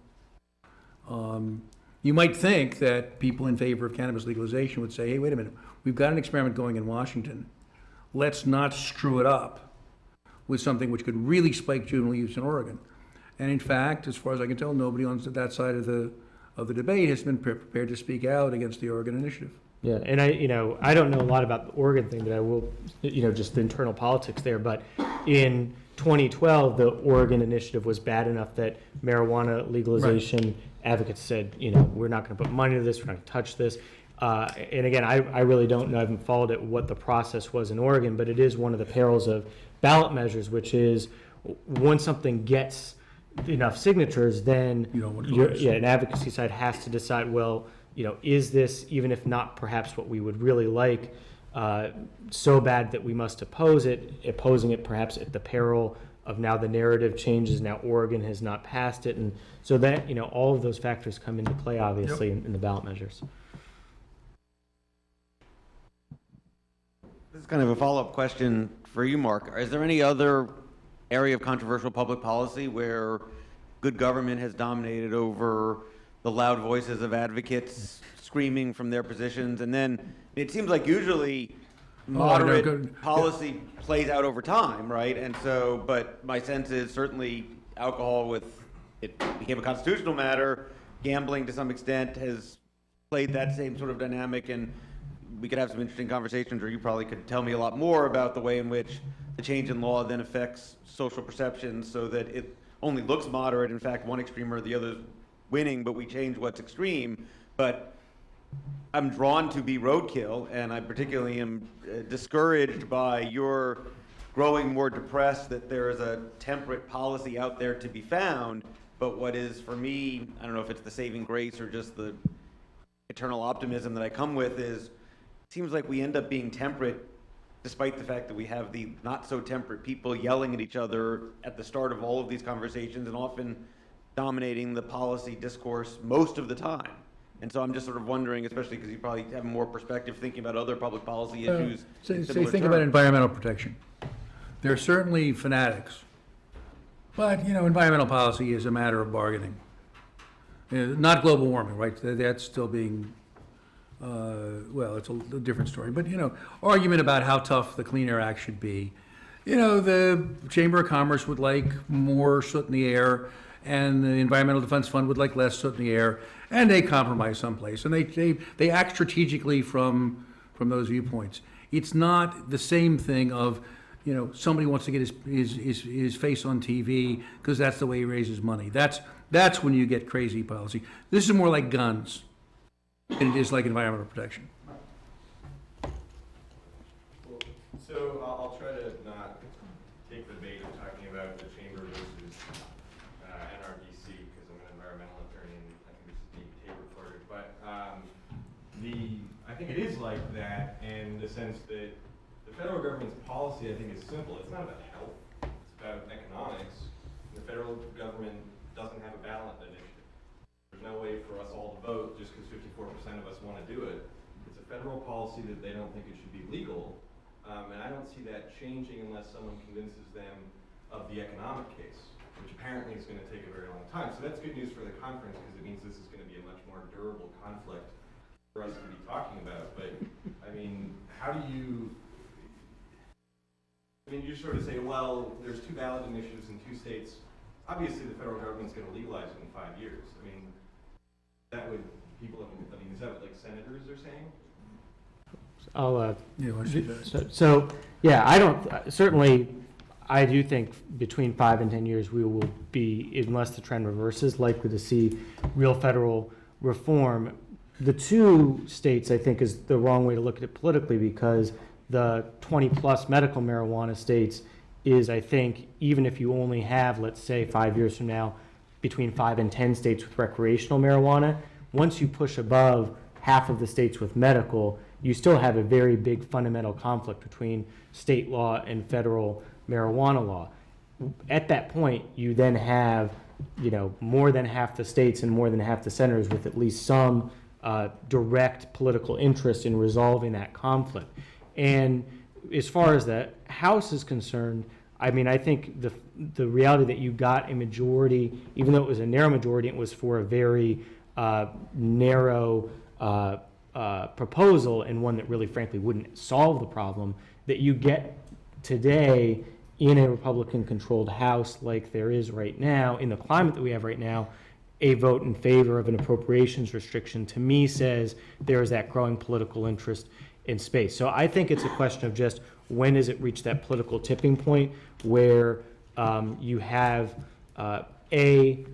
You might think that people in favor of cannabis legalization would say, hey, wait a minute, we've got an experiment going in Washington. Let's not screw it up with something which could really spike juvenile use in Oregon. And in fact, as far as I can tell, nobody on that side of the debate has been prepared to speak out against the Oregon initiative. Yeah, and I don't know a lot about the Oregon thing, but I will, just the internal politics there. But in 2012, the Oregon initiative was bad enough that marijuana legalization advocates said, we're not going to put money into this, we're not going to touch this. And again, I really don't know, I haven't followed it, what the process was in Oregon, but it is one of the perils of ballot measures, which is once something gets enough signatures, then an advocacy side has to decide, well, is this, even if not perhaps what we would really like, so bad that we must oppose it, opposing it perhaps at the peril of now the narrative changes, now Oregon has not passed it, and so that, all of those factors come into play, obviously, in the ballot measures. This is kind of a follow-up question for you, Mark. Is there any other area of controversial public policy where good government has dominated over the loud voices of advocates screaming from their positions? And then it seems like usually moderate policy plays out over time, right? And so, but my sense is certainly alcohol, it became a constitutional matter. Gambling to some extent has played that same sort of dynamic, and we could have some interesting conversations, or you probably could tell me a lot more about the way in which the change in law then affects social perceptions so that it only looks moderate. In fact, one extreme or the other winning, but we change what's extreme. But I'm drawn to be roadkill, and I particularly am discouraged by your growing more depressed that there is a temperate policy out there to be found. But what is, for me, I don't know if it's the saving grace or just the eternal optimism that I come with, is it seems like we end up being temperate despite the fact that we have the not so temperate people yelling at each other at the start of all of these conversations and often dominating the policy discourse most of the time. And so I'm just sort of wondering, especially because you probably have more perspective thinking about other public policy issues. Think about environmental protection. There are certainly fanatics, but environmental policy is a matter of bargaining. Not global warming, right? That's still being, well, it's a different story. But, argument about how tough the Clean Air Act should be. The Chamber of Commerce would like more soot in the air, and the Environmental Defense Fund would like less soot in the air, and they compromise someplace. And they act strategically from those viewpoints. It's not the same thing of, somebody wants to get his face on TV because that's the way he raises money. That's when you get crazy policy. This is more like guns than it is like environmental protection. So I'll try to not take the bait of talking about the chamber versus NRDC because I'm an environmental attorney and I think this is being tape recorded. But I think it is like that in the sense that the federal government's policy, I think, is simple. It's not about health. It's about economics. The federal government doesn't have a ballot initiative. There's no way for us all to vote just because 54% of us want to do it. It's a federal policy that they don't think it should be legal. And I don't see that changing unless someone convinces them of the economic case, which apparently is going to take a very long time. So that's good news for the conference because it means this is going to be a much more durable conflict for us to be talking about. But, I mean, how do you... you sort of say, well, there's 2 ballot initiatives in 2 states. Obviously, the federal government's going to legalize it in 5 years. That would... is that what, like, senators are saying? I'll, Yeah, why don't you do that? so, yeah, certainly, I do think between 5 and 10 years, we will be, unless the trend reverses, likely to see real federal reform. The 2 states, I think, is the wrong way to look at it politically because the 20-plus medical marijuana states is, I think, even if you only have, let's say, 5 years from now, between 5 and 10 states with recreational marijuana, once you push above half of the states with medical, you still have a very big fundamental conflict between state law and federal marijuana law. At that point, you then have, more than half the states and more than half the senators with at least some direct political interest in resolving that conflict. And as far as the House is concerned, I think the reality that you got a majority, even though it was a narrow majority, it was for a very narrow proposal and one that really, frankly, wouldn't solve the problem, that you get today in a Republican-controlled House like there is right now, in the climate that we have right now, a vote in favor of an appropriations restriction, to me, says there is that growing political interest in space. So I think it's a question of just when does it reach that political tipping point where you have,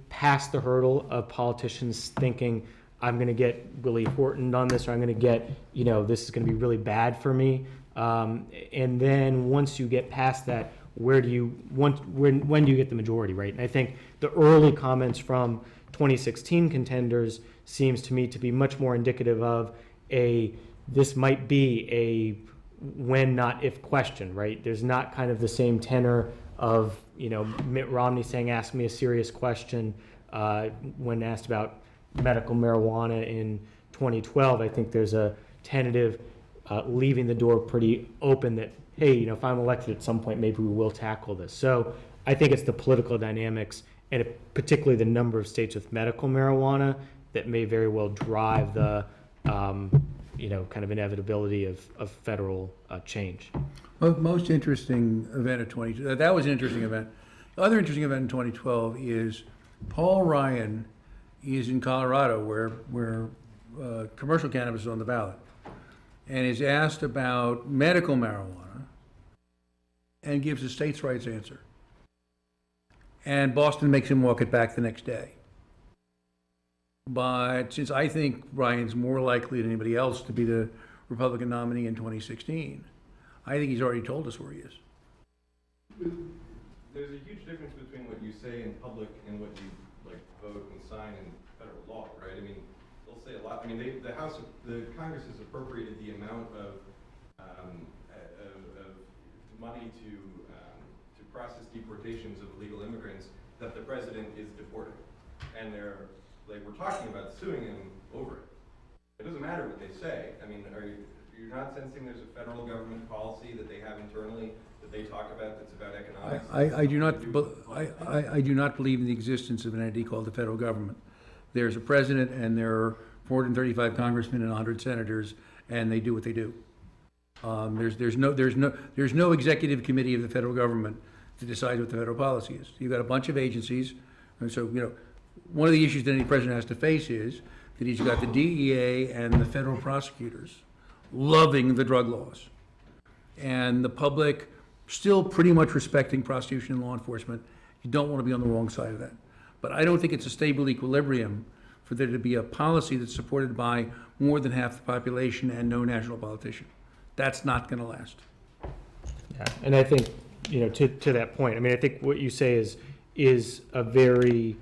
past the hurdle of politicians thinking, I'm going to get really important on this, or I'm going to get, this is going to be really bad for me. And then once you get past that, when do you get the majority, right? And I think the early comments from 2016 contenders seems to me to be much more indicative of this might be a when, not if question, right? There's not kind of the same tenor of, Mitt Romney saying, ask me a serious question when asked about medical marijuana in 2012. I think there's a tentative leaving the door pretty open that, hey, if I'm elected at some point, maybe we will tackle this. So I think it's the political dynamics and particularly the number of states with medical marijuana that may very well drive the, kind of inevitability of federal change. Most interesting event of 20, that was an interesting event. The other interesting event in 2012 is Paul Ryan is in Colorado where commercial cannabis is on the ballot and is asked about medical marijuana and gives a states' rights answer. And Boston makes him walk it back the next day. But since I think Ryan's more likely than anybody else to be the Republican nominee in 2016, I think he's already told us where he is. There's a huge difference between what you say in public and what you vote and sign in federal law, right? They'll say a lot. The Congress has appropriated the amount of money to process deportations of illegal immigrants that the president is deporting, and we're talking about suing him over it. It doesn't matter what they say. You're not sensing there's a federal government policy that they have internally that they talk about that's about economics? I do not believe in the existence of an entity called the federal government. There's a president, and there are 435 congressmen and 100 senators, and they do what they do. There's no executive committee of the federal government to decide what the federal policy is. You've got a bunch of agencies, and so, one of the issues that any president has to face is that he's got the DEA and the federal prosecutors loving the drug laws, and the public still pretty much respecting prosecution and law enforcement. You don't want to be on the wrong side of that. But I don't think it's a stable equilibrium for there to be a policy that's supported by more than half the population and no national politician. That's not going to last. Yeah, and I think, to that point, I mean, I think what you say is a very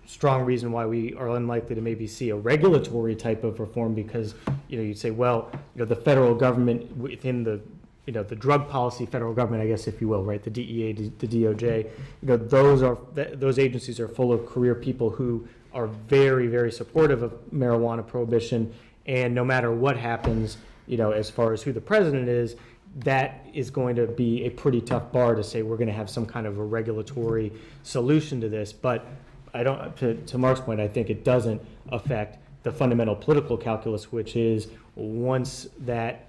strong reason why we are unlikely to maybe see a regulatory type of reform, because, you'd say, well, the federal government within the, the drug policy federal government, I guess, if you will, right, the DEA, the DOJ, those agencies are full of career people who are very, very supportive of marijuana prohibition, and no matter what happens, as far as who the president is, that is going to be a pretty tough bar to say we're going to have some kind of a regulatory solution to this. But I don't, to Mark's point, I think it doesn't affect the fundamental political calculus, which is once that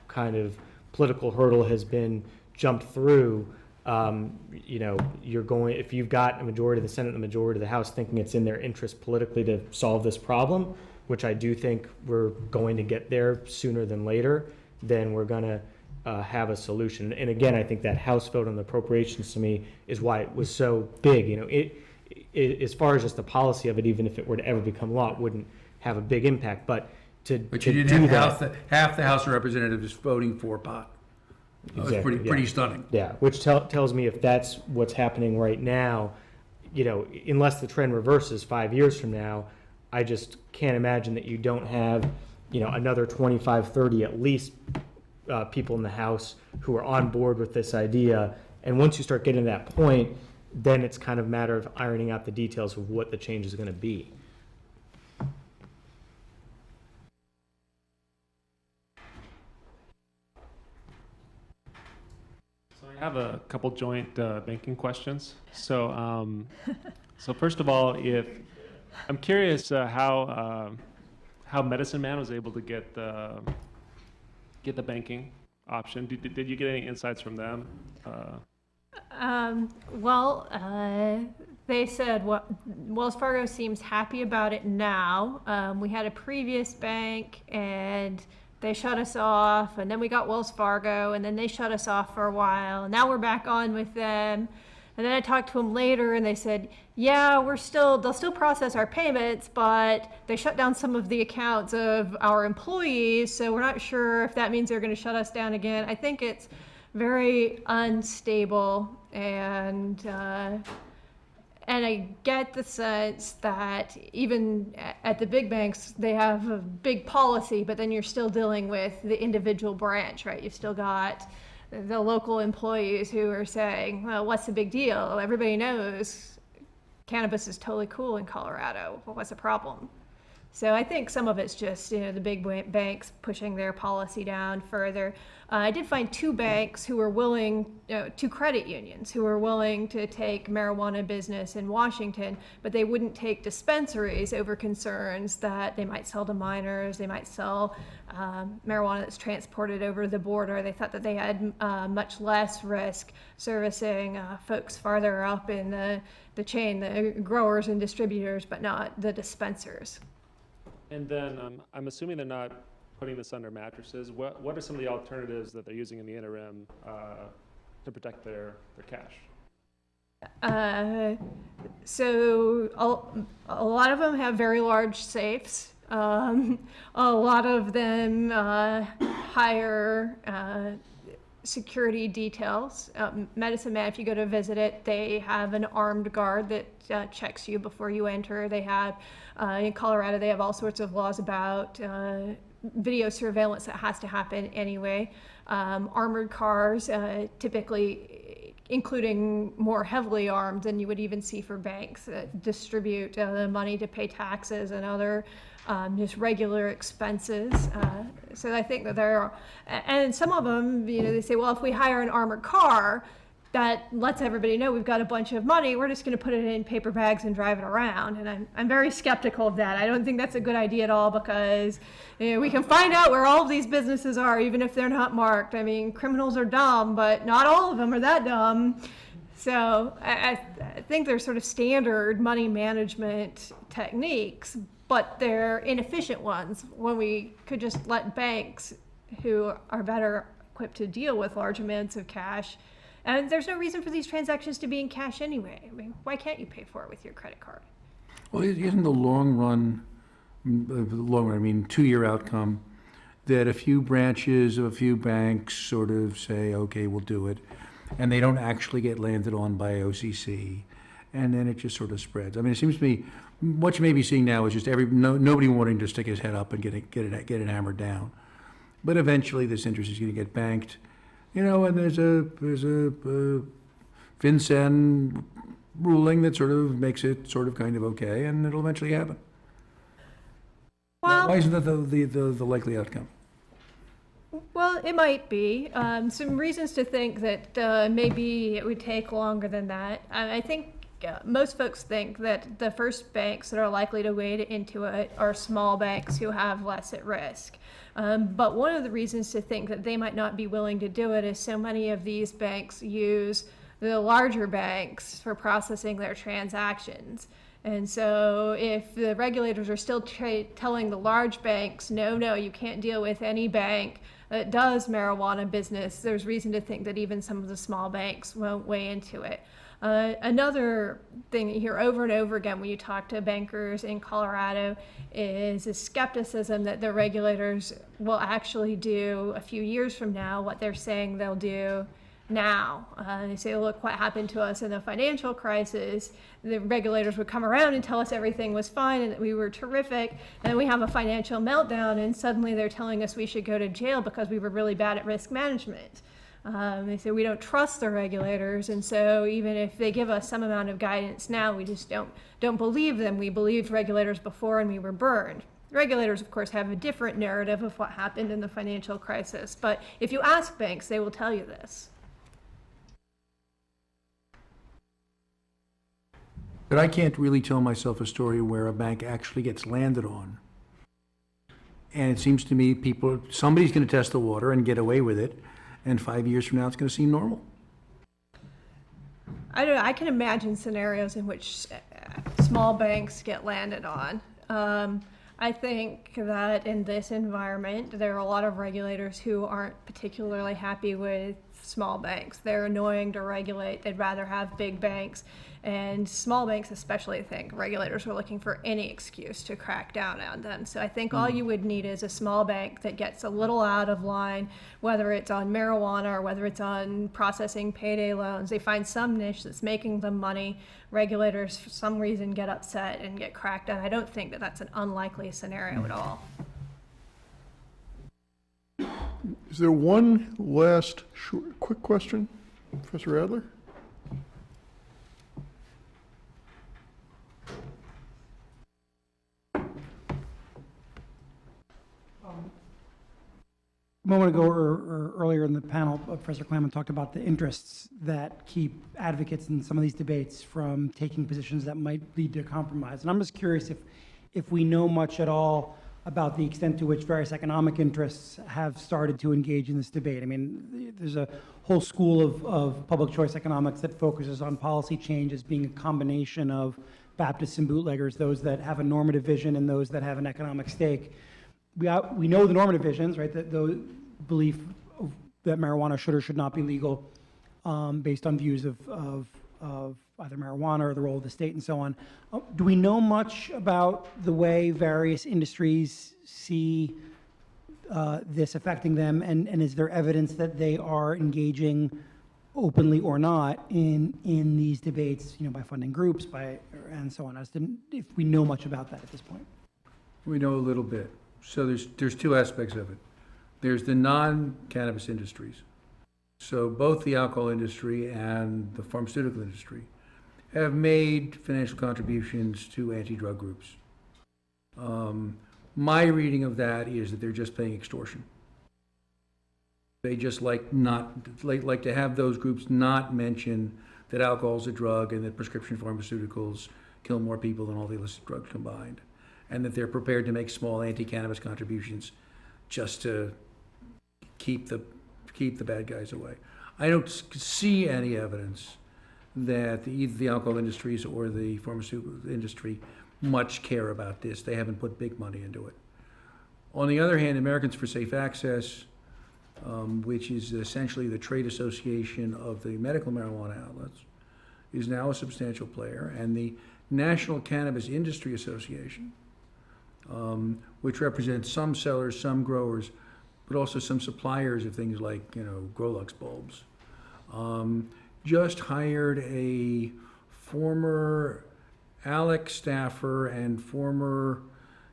kind of political hurdle has been jumped through, you're going, if you've got a majority of the Senate and a majority of the House thinking it's in their interest politically to solve this problem, which I do think we're going to get there sooner than later, then we're going to have a solution. And again, I think that House vote on the appropriations to me is why it was so big. It as far as just the policy of it, even if it were to ever become law, it wouldn't have a big impact. But you didn't have half the House of Representatives voting for pot. That was pretty stunning. Yeah, which tells me if that's what's happening right now, unless the trend reverses 5 years from now, I just can't imagine that you don't have, another 25, 30 at least people in the House who are on board with this idea. And once you start getting to that point, then it's kind of a matter of ironing out the details of what the change is going to be. So I have a couple joint banking questions. So, so first of all, I'm curious how Medicine Man was able to get the banking option. Did you get any insights from them? They said Wells Fargo seems happy about it now. We had a previous bank and they shut us off, and then we got Wells Fargo, and then they shut us off for a while. And now we're back on with them. And then I talked to them later, and they said, yeah, they'll still process our payments, but they shut down some of the accounts of our employees, so we're not sure if that means they're going to shut us down again. I think it's very unstable, and I get the sense that even at the big banks, they have a big policy, but then you're still dealing with the individual branch, right? You've still got the local employees who are saying, well, what's the big deal? Everybody knows cannabis is totally cool in Colorado. Well, what's the problem? So I think some of it's just, the big banks pushing their policy down further. I did find two banks who were willing, two credit unions who were willing to take marijuana business in Washington, but they wouldn't take dispensaries over concerns that they might sell to minors, they might sell marijuana that's transported over the border. They thought that they had much less risk servicing folks farther up in the chain, the growers and distributors, but not the dispensers. And then I'm assuming they're not putting this under mattresses. What are some of the alternatives that they're using in the interim to protect their cash? So a lot of them have very large safes. A lot of them hire security details. Medicine Man, if you go to visit it, they have an armed guard that checks you before you enter. They have, in Colorado, they have all sorts of laws about video surveillance that has to happen anyway. Armored cars, typically including more heavily armed than you would even see for banks that distribute the money to pay taxes and other just regular expenses. So I think that there are, and some of them, they say, well, if we hire an armored car, that lets everybody know we've got a bunch of money, we're just going to put it in paper bags and drive it around. And I'm very skeptical of that. I don't think that's a good idea at all, because we can find out where all of these businesses are, even if they're not marked. I mean, criminals are dumb, but not all of them are that dumb. So I think they're sort of standard money management techniques, but they're inefficient ones when we could just let banks, who are better equipped to deal with large amounts of cash. And there's no reason for these transactions to be in cash anyway. I mean, why can't you pay for it with your credit card? Well, isn't the long run, I mean, 2-year outcome, that a few branches of a few banks sort of say, okay, we'll do it, and they don't actually get landed on by OCC, and then it just sort of spreads. I mean, it seems to me, what you may be seeing now is just nobody wanting to stick his head up and get it hammered down. But eventually, this interest is going to get banked. You know, and there's a FinCEN ruling that sort of makes it sort of kind of okay, and it'll eventually happen. Well, why isn't that the likely outcome? Well, it might be. Some reasons to think that maybe it would take longer than that. I think most folks think that the first banks that are likely to wade into it are small banks who have less at risk. But one of the reasons to think that they might not be willing to do it is so many of these banks use the larger banks for processing their transactions. And so if the regulators are still telling the large banks, no, you can't deal with any bank that does marijuana business, there's reason to think that even some of the small banks won't weigh into it. Another thing you hear over and over again when you talk to bankers in Colorado is a skepticism that the regulators will actually do a few years from now what they're saying they'll do now. They say, look what happened to us in the financial crisis. The regulators would come around and tell us everything was fine and that we were terrific, and then we have a financial meltdown and suddenly they're telling us we should go to jail because we were really bad at risk management. They say we don't trust the regulators, and so even if they give us some amount of guidance now, we just don't believe them. We believed regulators before and we were burned. Regulators, of course, have a different narrative of what happened in the financial crisis, but if you ask banks, they will tell you this. But I can't really tell myself a story where a bank actually gets landed on. And it seems to me somebody's going to test the water and get away with it, and 5 years from now, it's going to seem normal. I don't know. I can imagine scenarios in which small banks get landed on. I think that in this environment, there are a lot of regulators who aren't particularly happy with small banks. They're annoying to regulate. They'd rather have big banks. And small banks especially think regulators are looking for any excuse to crack down on them. So I think all you would need is a small bank that gets a little out of line, whether it's on marijuana or whether it's on processing payday loans. They find some niche that's making them money. Regulators, for some reason, get upset and get cracked down. I don't think that that's an unlikely scenario at all. Is there one last quick question, Professor Adler? A moment ago or earlier in the panel, Professor Kleiman talked about the interests that keep advocates in some of these debates from taking positions that might lead to compromise. And I'm just curious if we know much at all about the extent to which various economic interests have started to engage in this debate. I mean, there's a whole school of public choice economics that focuses on policy change as being a combination of Baptists and bootleggers, those that have a normative vision and those that have an economic stake. We know the normative visions, right? That the belief that marijuana should or should not be legal, based on views of either marijuana or the role of the state and so on. Do we know much about the way various industries see this affecting them, and is there evidence that they are engaging openly or not in these debates, by funding groups, and so on? As to if we know much about that at this point. We know a little bit. So there's two aspects of it. There's the non-cannabis industries. So both the alcohol industry and the pharmaceutical industry have made financial contributions to anti-drug groups. My reading of that is that they're just paying extortion. They just like to have those groups not mention that alcohol's a drug and that prescription pharmaceuticals kill more people than all the illicit drugs combined. And that they're prepared to make small anti-cannabis contributions just to keep the bad guys away. I don't see any evidence that either the alcohol industries or the pharmaceutical industry much care about this. They haven't put big money into it. On the other hand, Americans for Safe Access, which is essentially the trade association of the medical marijuana outlets, is now a substantial player, and the National Cannabis Industry Association, which represents some sellers, some growers, but also some suppliers of things like, Grolux bulbs, just hired a former ALEC staffer and former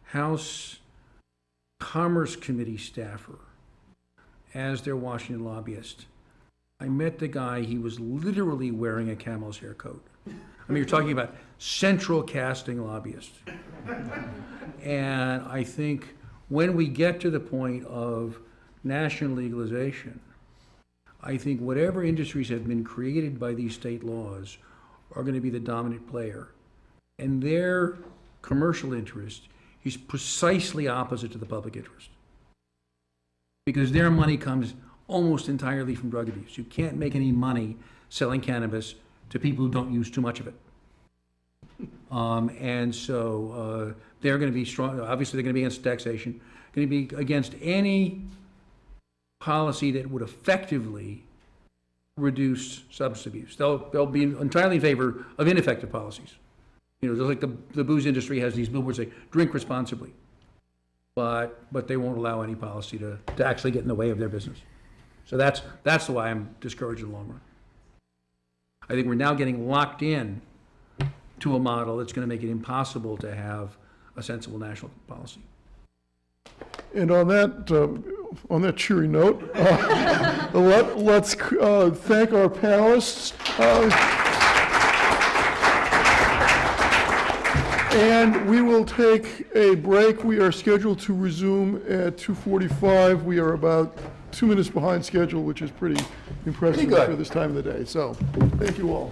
House Commerce Committee staffer as their Washington lobbyist. I met the guy, he was literally wearing a camel's hair coat. I mean, you're talking about central casting lobbyist. And I think when we get to the point of national legalization, I think whatever industries have been created by these state laws are going to be the dominant player. And their commercial interest is precisely opposite to the public interest. Because their money comes almost entirely from drug abuse. You can't make any money selling cannabis to people who don't use too much of it. And so they're going to be strong. Obviously, they're going to be against taxation, going to be against any policy that would effectively reduce substance abuse. They'll be entirely in favor of ineffective policies. Just like the booze industry has these billboards say, drink responsibly. But they won't allow any policy to actually get in the way of their business. So that's why I'm discouraged in the long run. I think we're now getting locked in to a model that's going to make it impossible to have a sensible national policy. And on that cheery note, let's thank our panelists. And we will take a break. We are scheduled to resume at 2:45. We are about 2 minutes behind schedule, which is pretty impressive for this time of the day. So, thank you all.